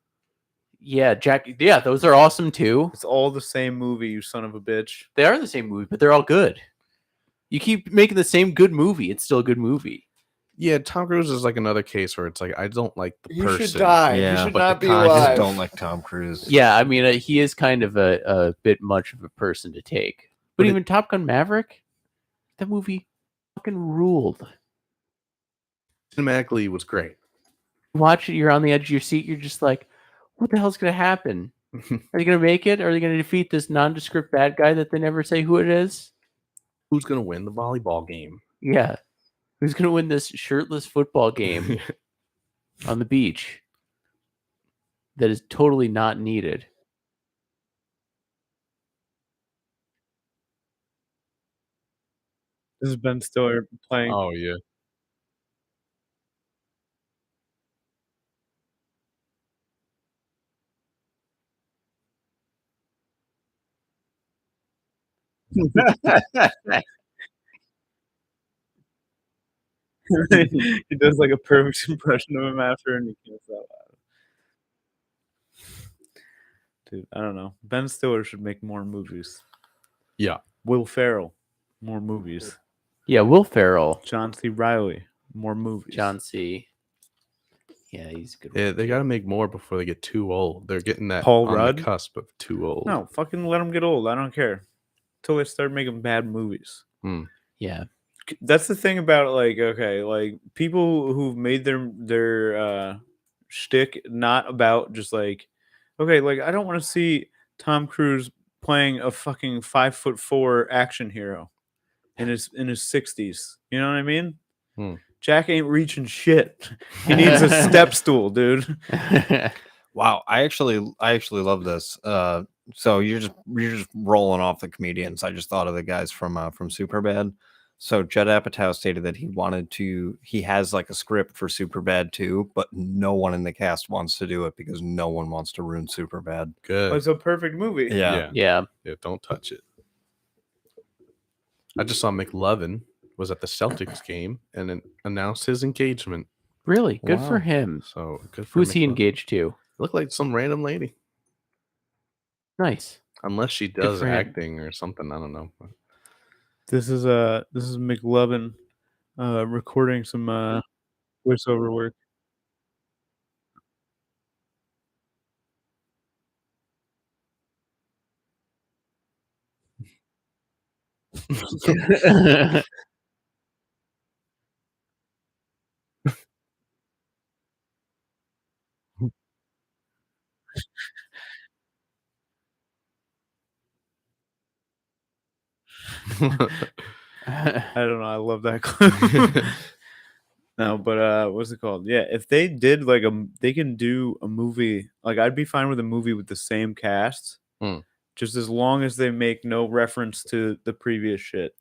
B: Yeah, Jack. Yeah, those are awesome too.
C: It's all the same movie. You son of a bitch.
B: They are the same movie, but they're all good. You keep making the same good movie, it's still a good movie.
E: Yeah, Tom Cruise is like another case where it's like I don't like the
D: He
E: person.
D: should die.
C: Yeah,
D: he should
E: but
D: not
E: the
D: be
E: con-
D: alive.
E: I
D: I
E: just
D: just don't like Tom Cruise.
B: Yeah, I mean, he is kind of a bit much of a person to take. But
E: But
B: even Top Gun Maverick, that movie fucking ruled.
E: Cinematically was great.
B: Watch it, you're on the edge of your seat. You're just like, what the hell's going to happen? Are they going to make it? Are they going to defeat this nondescript bad guy that they never say who it is?
E: Who's gonna win the volleyball game?
B: Yeah. Who's going to win this shirtless football game on the beach that is totally not needed?
C: This is Ben Stiller playing.
E: Oh yeah.
C: He does like a perfect impression of him after, and he can't stop laughing. Dude, I don't know. Ben Stiller should make more movies.
E: Yeah.
C: Will Ferrell, more movies.
B: Yeah, Will Ferrell,
C: John C. Riley, more movies.
B: John C. Yeah, he's a good.
E: Yeah,
B: one.
E: they gotta make more before they get too old. They're getting that
C: Paul
E: on
C: Rudd?
E: the cusp of too old.
C: No, fucking let them get old. I don't care. Until they start making bad movies.
B: Yeah.
C: That's the thing about like people who've made their shtick not about just like like I don't want to see Tom Cruise playing a fucking 5'4" action hero in his 60s. You know what I mean? Jack ain't reaching shit. He needs a step stool, dude.
D: Wow, I actually love this. So you're just rolling off the comedians. I just thought of the guys from Superbad. So Judd Apatow stated that he has like a script for Superbad 2, but no one in the cast wants to do it because no one wants to ruin Superbad.
E: Good.
C: It's a perfect movie.
D: Yeah.
B: Yeah.
E: Yeah, don't touch it. I just saw McLovin was at the Celtics game and then announced his engagement.
B: Really? Good for
D: Wow.
B: him.
E: So good for
B: Who's he
E: McLovin.
B: engaged to?
E: Looked like some random lady.
B: Nice.
E: Unless she does
B: for him.
E: acting or something. I don't know.
C: This is McLovin recording some voiceover work. I don't know. I love that clip. No, but what's it called? Yeah, if they did like they can do a movie. Like I'd be fine with a movie with the same cast, just as long as they make no reference to the previous shit.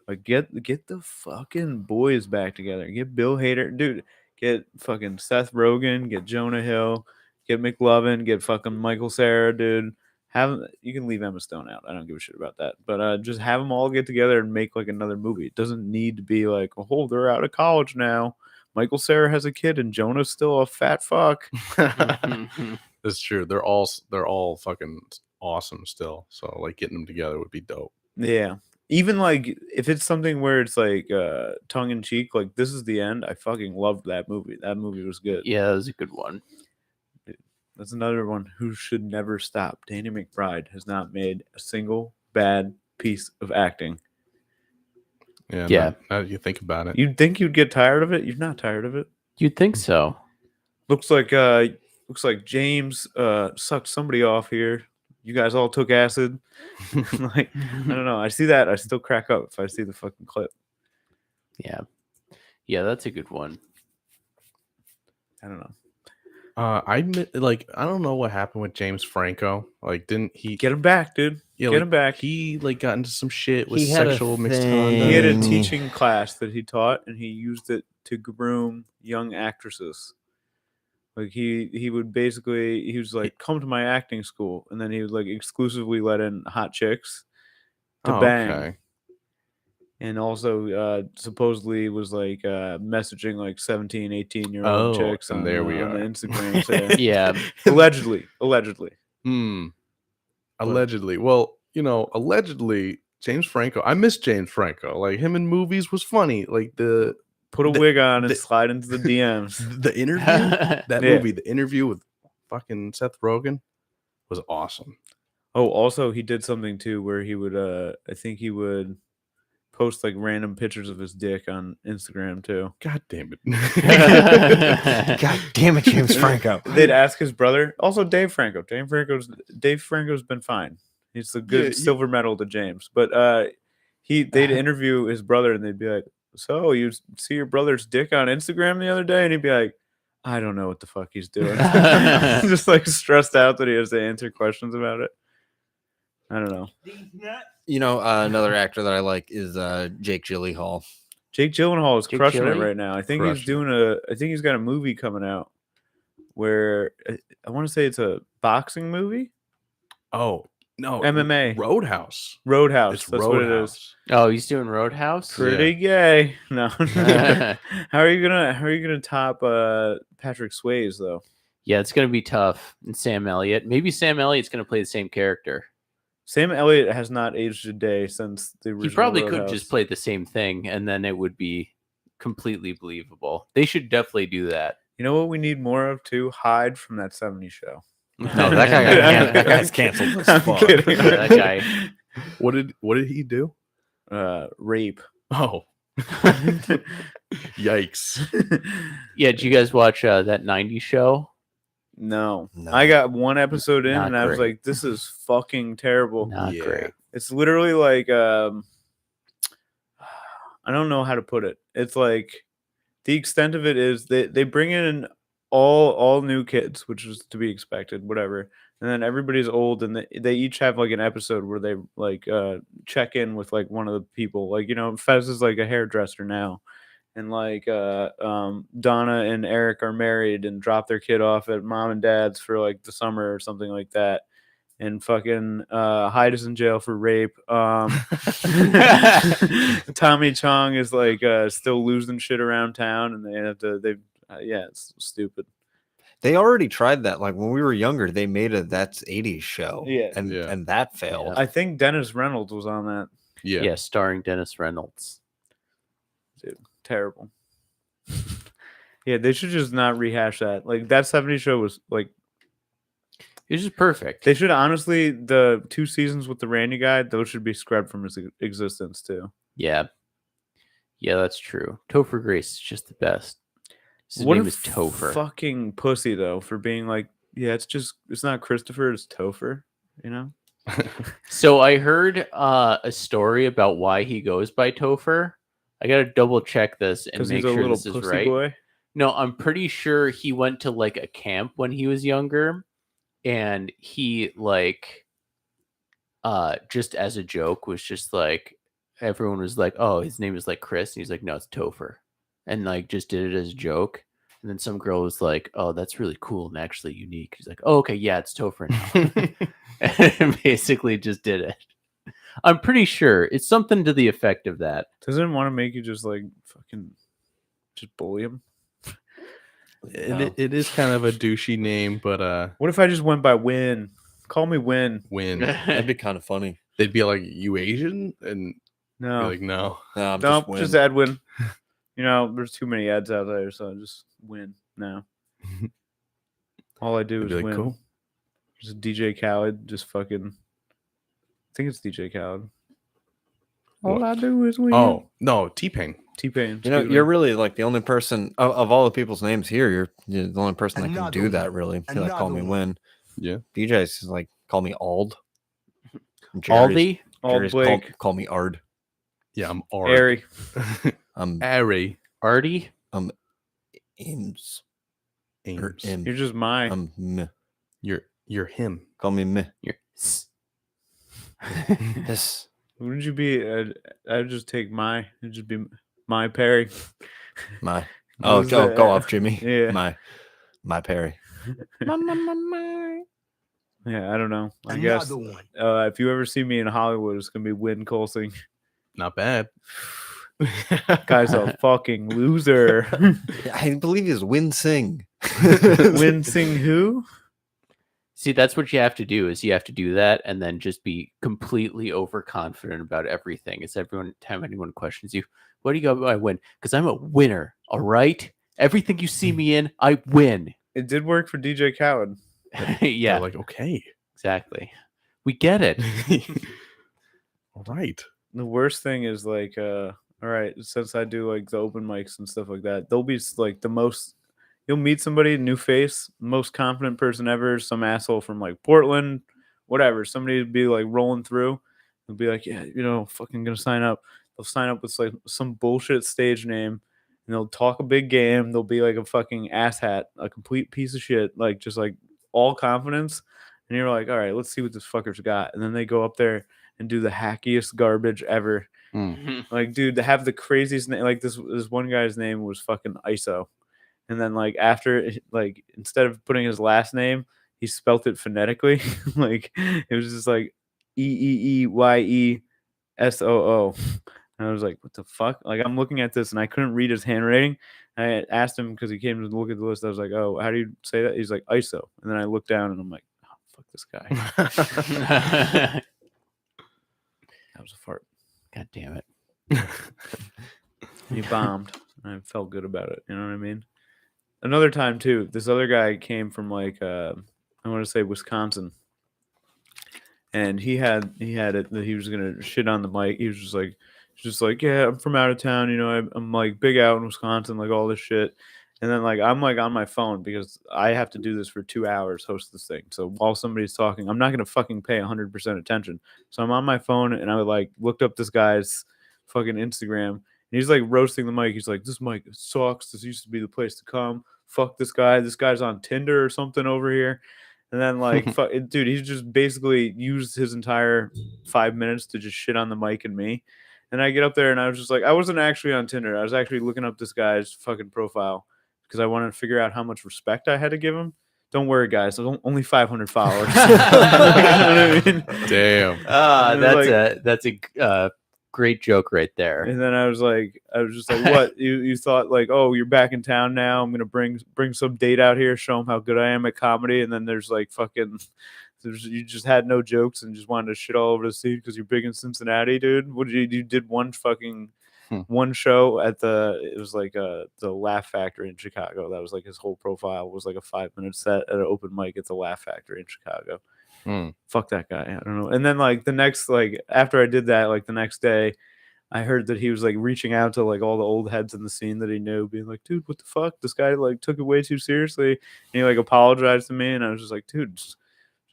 C: Like get the fucking boys back together. Get Bill Hader, dude. Get fucking Seth Rogen. Get Jonah Hill. Get McLovin. Get fucking Michael Cera, dude. You can leave Emma Stone out. I don't give a shit about that. But just have them all get together and make like another movie. It doesn't need to be like, oh, they're out of college now. Michael Cera has a kid and Jonah's still a fat fuck.
E: That's true. They're all fucking awesome still. So like getting them together would be dope.
C: Yeah. Even like if it's something where it's like tongue in cheek, like This Is the End. I fucking loved that movie. That movie was good.
B: Yeah, that was a good one.
C: That's another one who should never stop. Danny McBride has not made a single bad piece of acting.
E: Yeah.
B: Yeah.
E: Now that you think about it.
C: You'd think you'd get tired of it. You're not tired of it.
B: You'd think so.
C: Looks like James sucked somebody off here. You guys all took acid. Like I don't know. I see that. I still crack up if I see the fucking clip.
B: Yeah. Yeah, that's a good one.
C: I don't know.
E: I don't know what happened with James Franco. Like, didn't he
C: Get him back, dude.
E: Yeah,
C: Get
E: like,
C: him back.
E: He like got into some shit with
D: He had a
E: sexual
D: thing.
E: misconduct.
C: He had a
D: Mm.
C: teaching class that he taught, and he used it to groom young actresses. Like he would basically he was like, come to my acting school, and then he would like exclusively let in hot chicks to bang,
E: Okay.
C: and also supposedly was like messaging like 17, 18-year-old
E: Oh,
C: chicks
E: and
C: on,
E: there we
C: on the
E: are.
C: Instagram. So,
B: Yeah.
C: allegedly.
E: Allegedly. Well, allegedly, James Franco. I miss James Franco. Like him in movies was funny. Like the
C: Put a
E: The-
C: wig on and
E: the-
C: slide into the DMs.
E: The interview, that
C: Yeah.
E: movie, the interview with fucking Seth Rogen was awesome.
C: Oh, also he did something too where he would I think he would post like random pictures of his dick on Instagram too.
E: God damn it.
D: God damn it, James Franco.
C: They'd ask his brother. Also Dave Franco. Dave Franco's been fine. He's a good
E: Yeah,
C: silver medal to James. But they'd interview his brother and they'd be like, "So you see your brother's dick on Instagram the other day?" And he'd be like, "I don't know what the fuck he's doing." Just like stressed out that he has to answer questions about it. I don't know.
F: These nuts.
D: You know, another actor that I like is Jake Gyllenhaal.
C: Jake Gyllenhaal is
B: Jake
C: crushing it
B: Gyllenhaal?
C: right now. I think
E: Crushing
C: I think he's got a movie coming out where I want to say it's a boxing movie.
E: Oh, no.
C: MMA.
E: Roadhouse.
C: Roadhouse.
E: It's
C: That's what it is.
E: Roadhouse.
B: Oh, he's doing Roadhouse.
C: Pretty gay. No. How are you gonna top Patrick Swayze though?
B: Yeah, it's gonna be tough. And Sam Elliott. Maybe Sam Elliott's gonna play the same character.
C: Sam Elliott has not aged a day since the original.
B: He probably could
C: Roadhouse.
B: just play the same thing, and then it would be completely believable. They should definitely do that.
C: You know what we need more of too? Hyde from that '70s show.
D: No, that guy that guy's canceled as
C: I'm
D: fuck.
C: kidding.
B: That guy.
E: What did he do?
C: Rape.
E: Oh. Yikes.
B: Yeah, did you guys watch that '90s show?
C: No.
D: No.
C: I got one episode in
B: Not
C: and I was
B: great.
C: like, this is fucking terrible.
B: Not
E: Yeah.
B: great.
C: It's literally like I don't know how to put it. It's like the extent of it is they bring in all new kids, which is to be expected, whatever. And then everybody's old and they each have like an episode where they like check in with like one of the people. Like, you know, Fez is like a hairdresser now. And like Donna and Eric are married and drop their kid off at mom and dad's for like the summer or something like that. And fucking Hyde is in jail for rape. Tommy Chong is like still losing shit around town, and they have to. Yeah, it's stupid.
D: They already tried that. Like when we were younger, they made a That's 80s show.
C: Yeah.
D: And
E: Yeah.
D: and that failed.
C: I think Dennis Reynolds was on that.
E: Yeah.
B: Yeah, starring Dennis Reynolds.
C: Terrible. Yeah, they should just not rehash that. Like that '70s show was like
B: It was just perfect.
C: they should honestly the 2 seasons with the Randy guy, those should be scrubbed from his existence too.
B: Yeah. Yeah, that's true. Topher Grace is just the best. His
C: What
B: name
C: a
B: is Topher.
C: fucking pussy though for being like, yeah, it's not Christopher, it's Topher, you know?
B: So I heard a story about why he goes by Topher. I gotta double check this and
C: Because
B: make
C: he's a
B: sure
C: little
B: this is
C: pussy
B: right.
C: boy.
B: No, I'm pretty sure he went to like a camp when he was younger, and he like just as a joke was just like everyone was like, "Oh, his name is like Chris," and he's like, "No, it's Topher," and like just did it as a joke. And then some girl was like, "Oh, that's really cool and actually unique." He's like, "Oh, okay, yeah, it's Topher now," and basically just did it. I'm pretty sure it's something to the effect of that.
C: Doesn't want to make you just like fucking just bully him.
E: It is kind of a douchey name, but
C: What if I just went by Win? Call me Win.
E: when
D: That'd be kind of funny.
E: they'd be like, "You Asian?" and be
C: No,
E: like, "No."
D: No, I'm
C: no,
D: just,
C: just
D: Win.
C: Edwin. You know, there's too many ads out there, so just Win now. All I do
E: I'd
C: is
E: be like,
C: win.
E: "Cool."
C: Just DJ Khaled, just fucking. I think it's DJ Khaled. All
E: What?
C: I do is win.
E: Oh no, T-Pain.
C: T-Pain.
D: You know, you're really like the only person of all the people's names here. You're the only person that can do that. Really, You're like call me Win.
E: Yeah.
D: DJ's is like call me Ald.
B: Aldi.
C: All
D: Jerry's
C: Blake.
D: call me Ard.
E: Yeah, I'm Ari.
C: Airy.
D: I'm
E: Ari.
B: Artie.
D: Ames. Or
E: Ames.
D: Im.
C: You're just my.
D: I'm meh.
E: You're him.
D: Call me meh.
B: You're
D: This.
C: Wouldn't you be? I'd just take my. It'd just be my Perry.
D: My.
C: What
D: Oh,
C: was
D: go
C: that?
D: off, Jimmy.
C: Yeah.
D: My Perry.
C: Yeah, I don't know. I guess if you ever see me in Hollywood, it's gonna be Win Colsing.
E: Not bad.
C: Guy's a fucking loser.
D: I believe he's Win Sing.
C: Win Sing who?
B: See, that's what you have to do. Is you have to do that, and then just be completely overconfident about everything. It's time anyone questions you, what do you go? I win because I'm a winner. All right, everything you see me in, I win.
C: It did work for DJ Khaled.
B: Yeah,
E: They're like, okay,
B: exactly. We get it.
E: all right.
C: The worst thing is like, all right, since I do like the open mics and stuff like that, they'll be like the most. You'll meet somebody, new face, most confident person ever, some asshole from like Portland, whatever. Somebody would be like rolling through. They'll be like, yeah, fucking gonna sign up. They'll sign up with like some bullshit stage name, and they'll talk a big game. They'll be like a fucking asshat, a complete piece of shit, like just like all confidence. And you're like, all right, let's see what this fucker's got. And then they go up there and do the hackiest garbage ever. Like, dude, to have the craziest name, like this one guy's name was fucking ISO. And then like after, like instead of putting his last name, he spelt it phonetically. Like it was just like EEEYESOO. And I was like, what the fuck? Like I'm looking at this and I couldn't read his handwriting. I asked him because he came to look at the list. I was like, oh, how do you say that? He's like ISO. And then I looked down and I'm like, oh, fuck this guy. That was a fart.
B: God damn it.
C: He bombed. I felt good about it. You know what I mean? Another time too, this other guy came from like I want to say Wisconsin, and he had it that he was gonna shit on the mic. He was just like, yeah, I'm from out of town. I'm like big out in Wisconsin, like all this shit. And then like I'm like on my phone because I have to do this for 2 hours, host this thing. So while somebody's talking, I'm not gonna fucking pay 100% attention. So I'm on my phone and I like looked up this guy's fucking Instagram. And he's like roasting the mic. He's like, this mic sucks. This used to be the place to come. Fuck this guy. This guy's on Tinder or something over here. And then like, dude, he's just basically used his entire 5 minutes to just shit on the mic and me. And I get up there and I was just like, I wasn't actually on Tinder. I was actually looking up this guy's fucking profile because I wanted to figure out how much respect I had to give him. Don't worry, guys. Only 500 followers. You know what I mean?
E: Damn.
B: That's a great joke right there.
C: And then I was just like, what? You thought like, oh, you're back in town now. I'm gonna bring some date out here, show them how good I am at comedy. And then there's like you just had no jokes and just wanted to shit all over the scene because you're big in Cincinnati, dude. What did you did one fucking one show at it was like the Laugh Factory in Chicago. That was like his whole profile was like a 5-minute set at an open mic at the Laugh Factory in Chicago. Fuck that guy. I don't know. And then like the next, like after I did that, like the next day, I heard that he was like reaching out to like all the old heads in the scene that he knew, being like, dude, what the fuck? This guy like took it way too seriously. And he like apologized to me. And I was just like, dude, just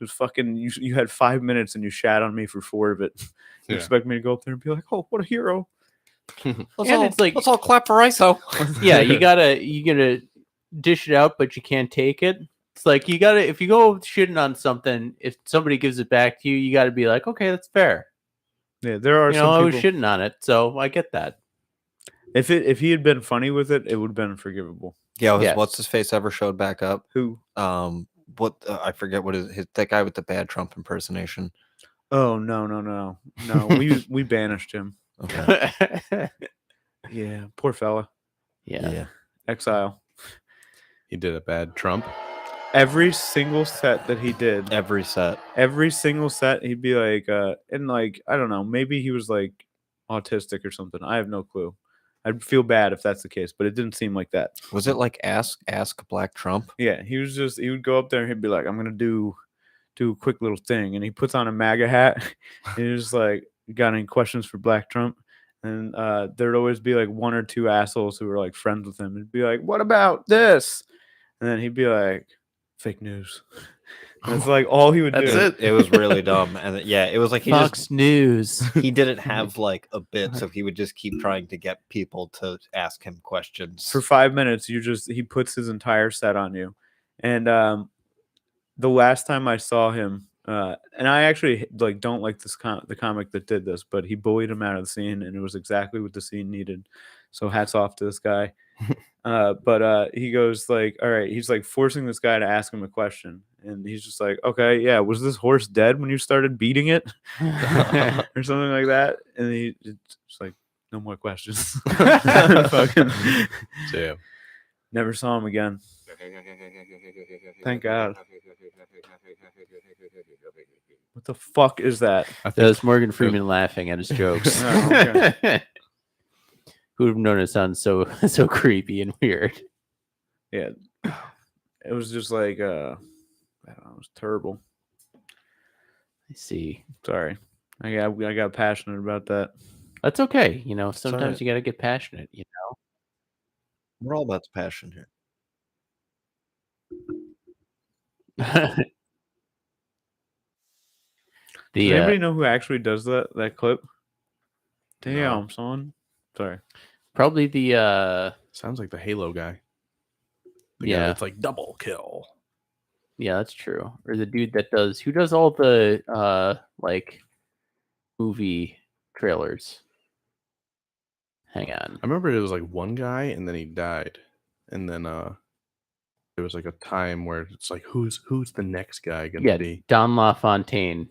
C: fucking, you had 5 minutes and you shat on me for 4 of it. You expect me to go up there and be like, oh, what a hero.
B: Let's
D: all clap for ISO.
B: Yeah, you gotta dish it out, but you can't take it. It's like if you go shitting on something, if somebody gives it back to you, you gotta be like, okay, that's fair.
C: Yeah, there are some
B: I was
C: people.
B: shitting on it, so I get that.
C: If he had been funny with it, it would have been forgivable.
D: Yeah,
B: Yes.
D: what's his face ever showed back up?
C: Who?
D: I forget what that guy with the bad Trump impersonation.
C: Oh no. We banished him.
D: Okay.
C: Yeah, poor fella.
B: Yeah.
C: Exile.
E: He did a bad Trump.
C: Every single set that he did,
D: Every set.
C: every single set, he'd be like, and like, I don't know, maybe he was like autistic or something. I have no clue. I'd feel bad if that's the case, but it didn't seem like that.
D: Was it like ask Black Trump?
C: Yeah, he would go up there and he'd be like, I'm gonna do a quick little thing, and he puts on a MAGA hat. And he's just like, you got any questions for Black Trump? And there'd always be like one or two assholes who were like friends with him. It'd be like, what about this? And then he'd be like, fake news. And it's like all he would do.
E: That's it.
D: It was really dumb, and it was like
B: Fox News.
D: he didn't have like a bit, so he would just keep trying to get people to ask him questions.
C: For 5 minutes. He puts his entire set on you. And the last time I saw him, and I actually like don't like the comic that did this, but he bullied him out of the scene, and it was exactly what the scene needed. So hats off to this guy. But he goes like, all right, he's like forcing this guy to ask him a question, and he's just like, okay, yeah, was this horse dead when you started beating it, or something like that? And it's like, no more questions. Fucking
E: Damn.
C: never saw him again. Thank God. What the fuck is that?
E: I
B: That
E: think
B: was Morgan Freeman laughing at his jokes.
C: Oh, okay.
B: Who would have known it sounds so so creepy and weird?
C: Yeah, it was just like I don't know, it was terrible.
B: I see.
C: Sorry, I got passionate about that.
B: That's okay. You know,
D: all
B: sometimes
D: right.
B: you got to get passionate. You
D: We're all about the passion here.
B: know.
C: Does
B: the
C: anybody know who actually does that clip?
E: No.
C: Damn, son. Sorry.
B: probably the
E: sounds like the Halo guy. The guy
B: yeah
E: that's like double kill.
B: yeah that's true. Or the dude that does who does all the like movie trailers. Hang on.
E: I remember it was like one guy and then he died. And then there was like a time where it's like who's the next guy gonna
B: Yeah,
E: be?
B: Don LaFontaine.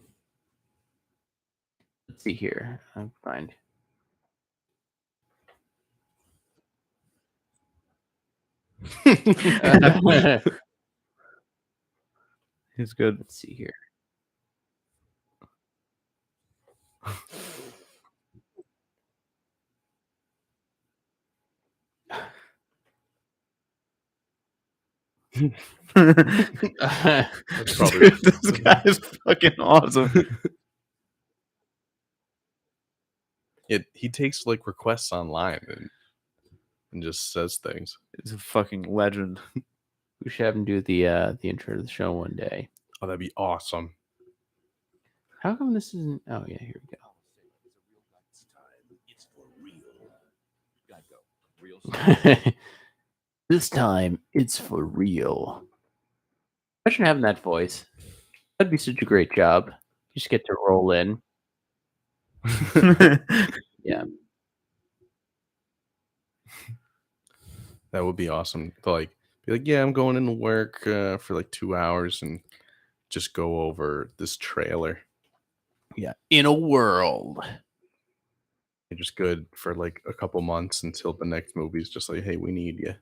B: Let's see here. I'll find. Let's
C: He's good.
B: see here.
E: That's probably
C: Dude, this guy is fucking awesome.
E: he takes like requests online and just says things.
C: He's a fucking legend.
B: We should have him do the intro to the show one day.
E: Oh, that'd be awesome.
B: How come this isn't? Oh yeah, here we go. This time it's for real. Imagine having that voice. That'd be such a great job. You just get to roll in. Yeah.
E: That would be awesome to like be like, yeah, I'm going into work for like 2 hours and just go over this trailer.
B: Yeah. In a world.
E: You're just good for like a couple months until the next movie's just like, hey, we need you.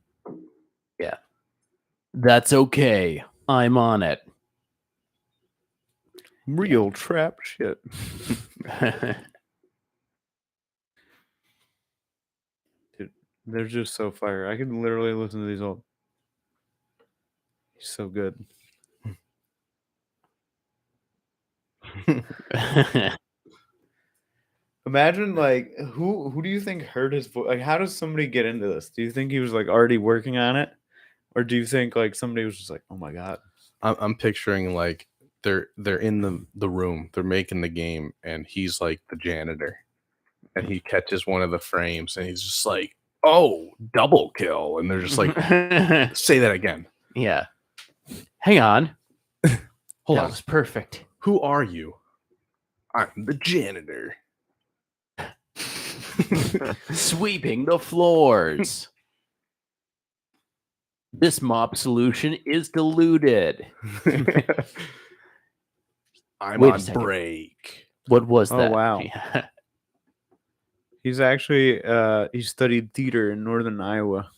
B: That's okay. I'm on it.
C: Real trap shit. Dude, they're just so fire. I can literally listen to these all. He's so good. Imagine like who do you think heard his voice? Like, how does somebody get into this? Do you think he was like already working on it, or do you think like somebody was just like, oh my god?
E: I'm picturing like they're in the room, they're making the game, and he's like the janitor, and he catches one of the frames, and he's just like, "Oh, double kill!" And they're just like, "Say that again."
B: Yeah. Hang on.
E: Hold
B: That
E: on.
B: was perfect.
E: Who are you? I'm the janitor.
B: Sweeping the floors. This mop solution is diluted.
E: I'm
B: Wait a
E: on
B: second.
E: break.
B: What was
C: Oh,
B: that?
C: wow.
B: Yeah.
C: He's actually he studied theater in Northern Iowa.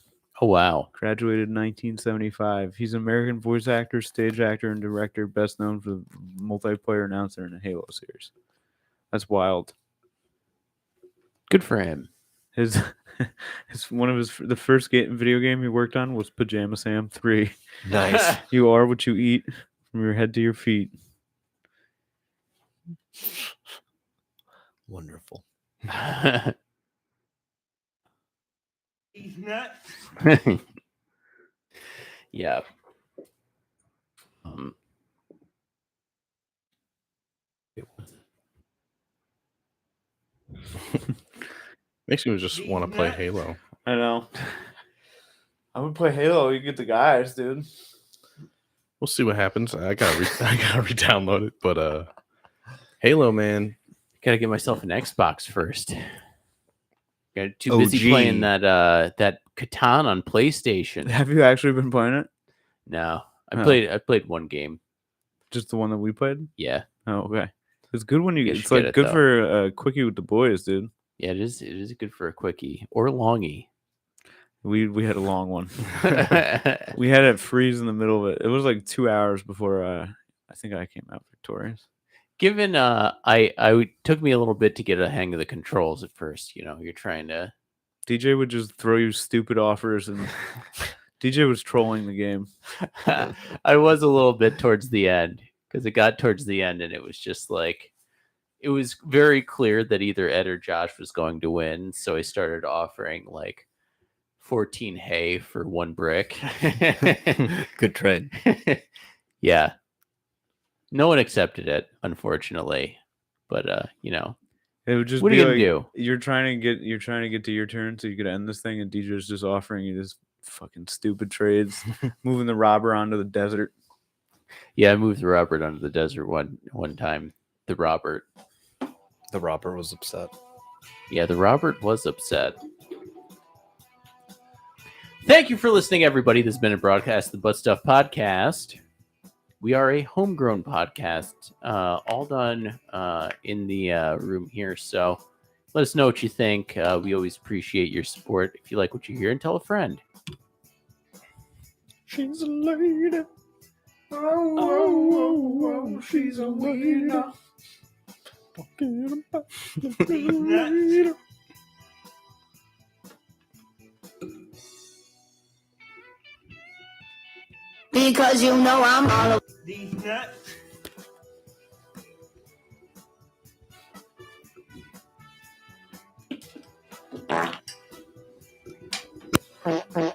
B: Oh wow.
C: Graduated in 1975. He's an American voice actor, stage actor, and director, best known for the multiplayer announcer in the Halo series. That's wild.
B: Good for him.
C: His the first video game he worked on was Pajama Sam 3.
D: Nice.
C: You are what you eat, from your head to your feet.
D: Wonderful.
F: He's nuts.
B: Yeah.
E: Makes me just want to play Halo.
C: I know. I would play Halo. You get the guys, dude.
E: We'll see what happens. I gotta re-download it, but Halo, man.
B: Gotta get myself an Xbox first. Got too busy
D: OG.
B: playing that that Catan on PlayStation.
C: Have you actually been playing it?
B: No.
C: Oh.
B: I played one game.
C: Just the one that we played?
B: Yeah.
C: Oh, okay. It's good when you
B: You
C: it's
B: should
C: like
B: get it,
C: good
B: though.
C: for quickie with the boys, dude.
B: Yeah, it is good for a quickie or longie.
C: We had a long one. We had it freeze in the middle of it. It was like 2 hours before I think I came out victorious.
B: Given took me a little bit to get a hang of the controls at first. You know, you're trying to.
C: DJ would just throw you stupid offers, and DJ was trolling the game.
B: I was a little bit towards the end because it got towards the end and it was just like it was very clear that either Ed or Josh was going to win. So I started offering like 14 hay for 1 brick.
D: Good trade.
B: Yeah. No one accepted it, unfortunately. But you know,
C: It would just
B: what are
C: be
B: you gonna
C: like,
B: do?
C: You're trying to get to your turn so you could end this thing, and DJ's just offering you this fucking stupid trades, moving the robber onto the desert.
B: Yeah, I moved the Robert onto the desert one time. The Robert.
D: The robber was upset.
B: Yeah, the Robert was upset. Thank you for listening, everybody. This has been a broadcast of the Butt Stuff Podcast. We are a homegrown podcast, all done in the room here. So let us know what you think. We always appreciate your support. If you like what you hear, and tell a friend.
C: She's a lady. Oh, she's a lady.
G: Because you know I'm all
F: These nuts.
G: over.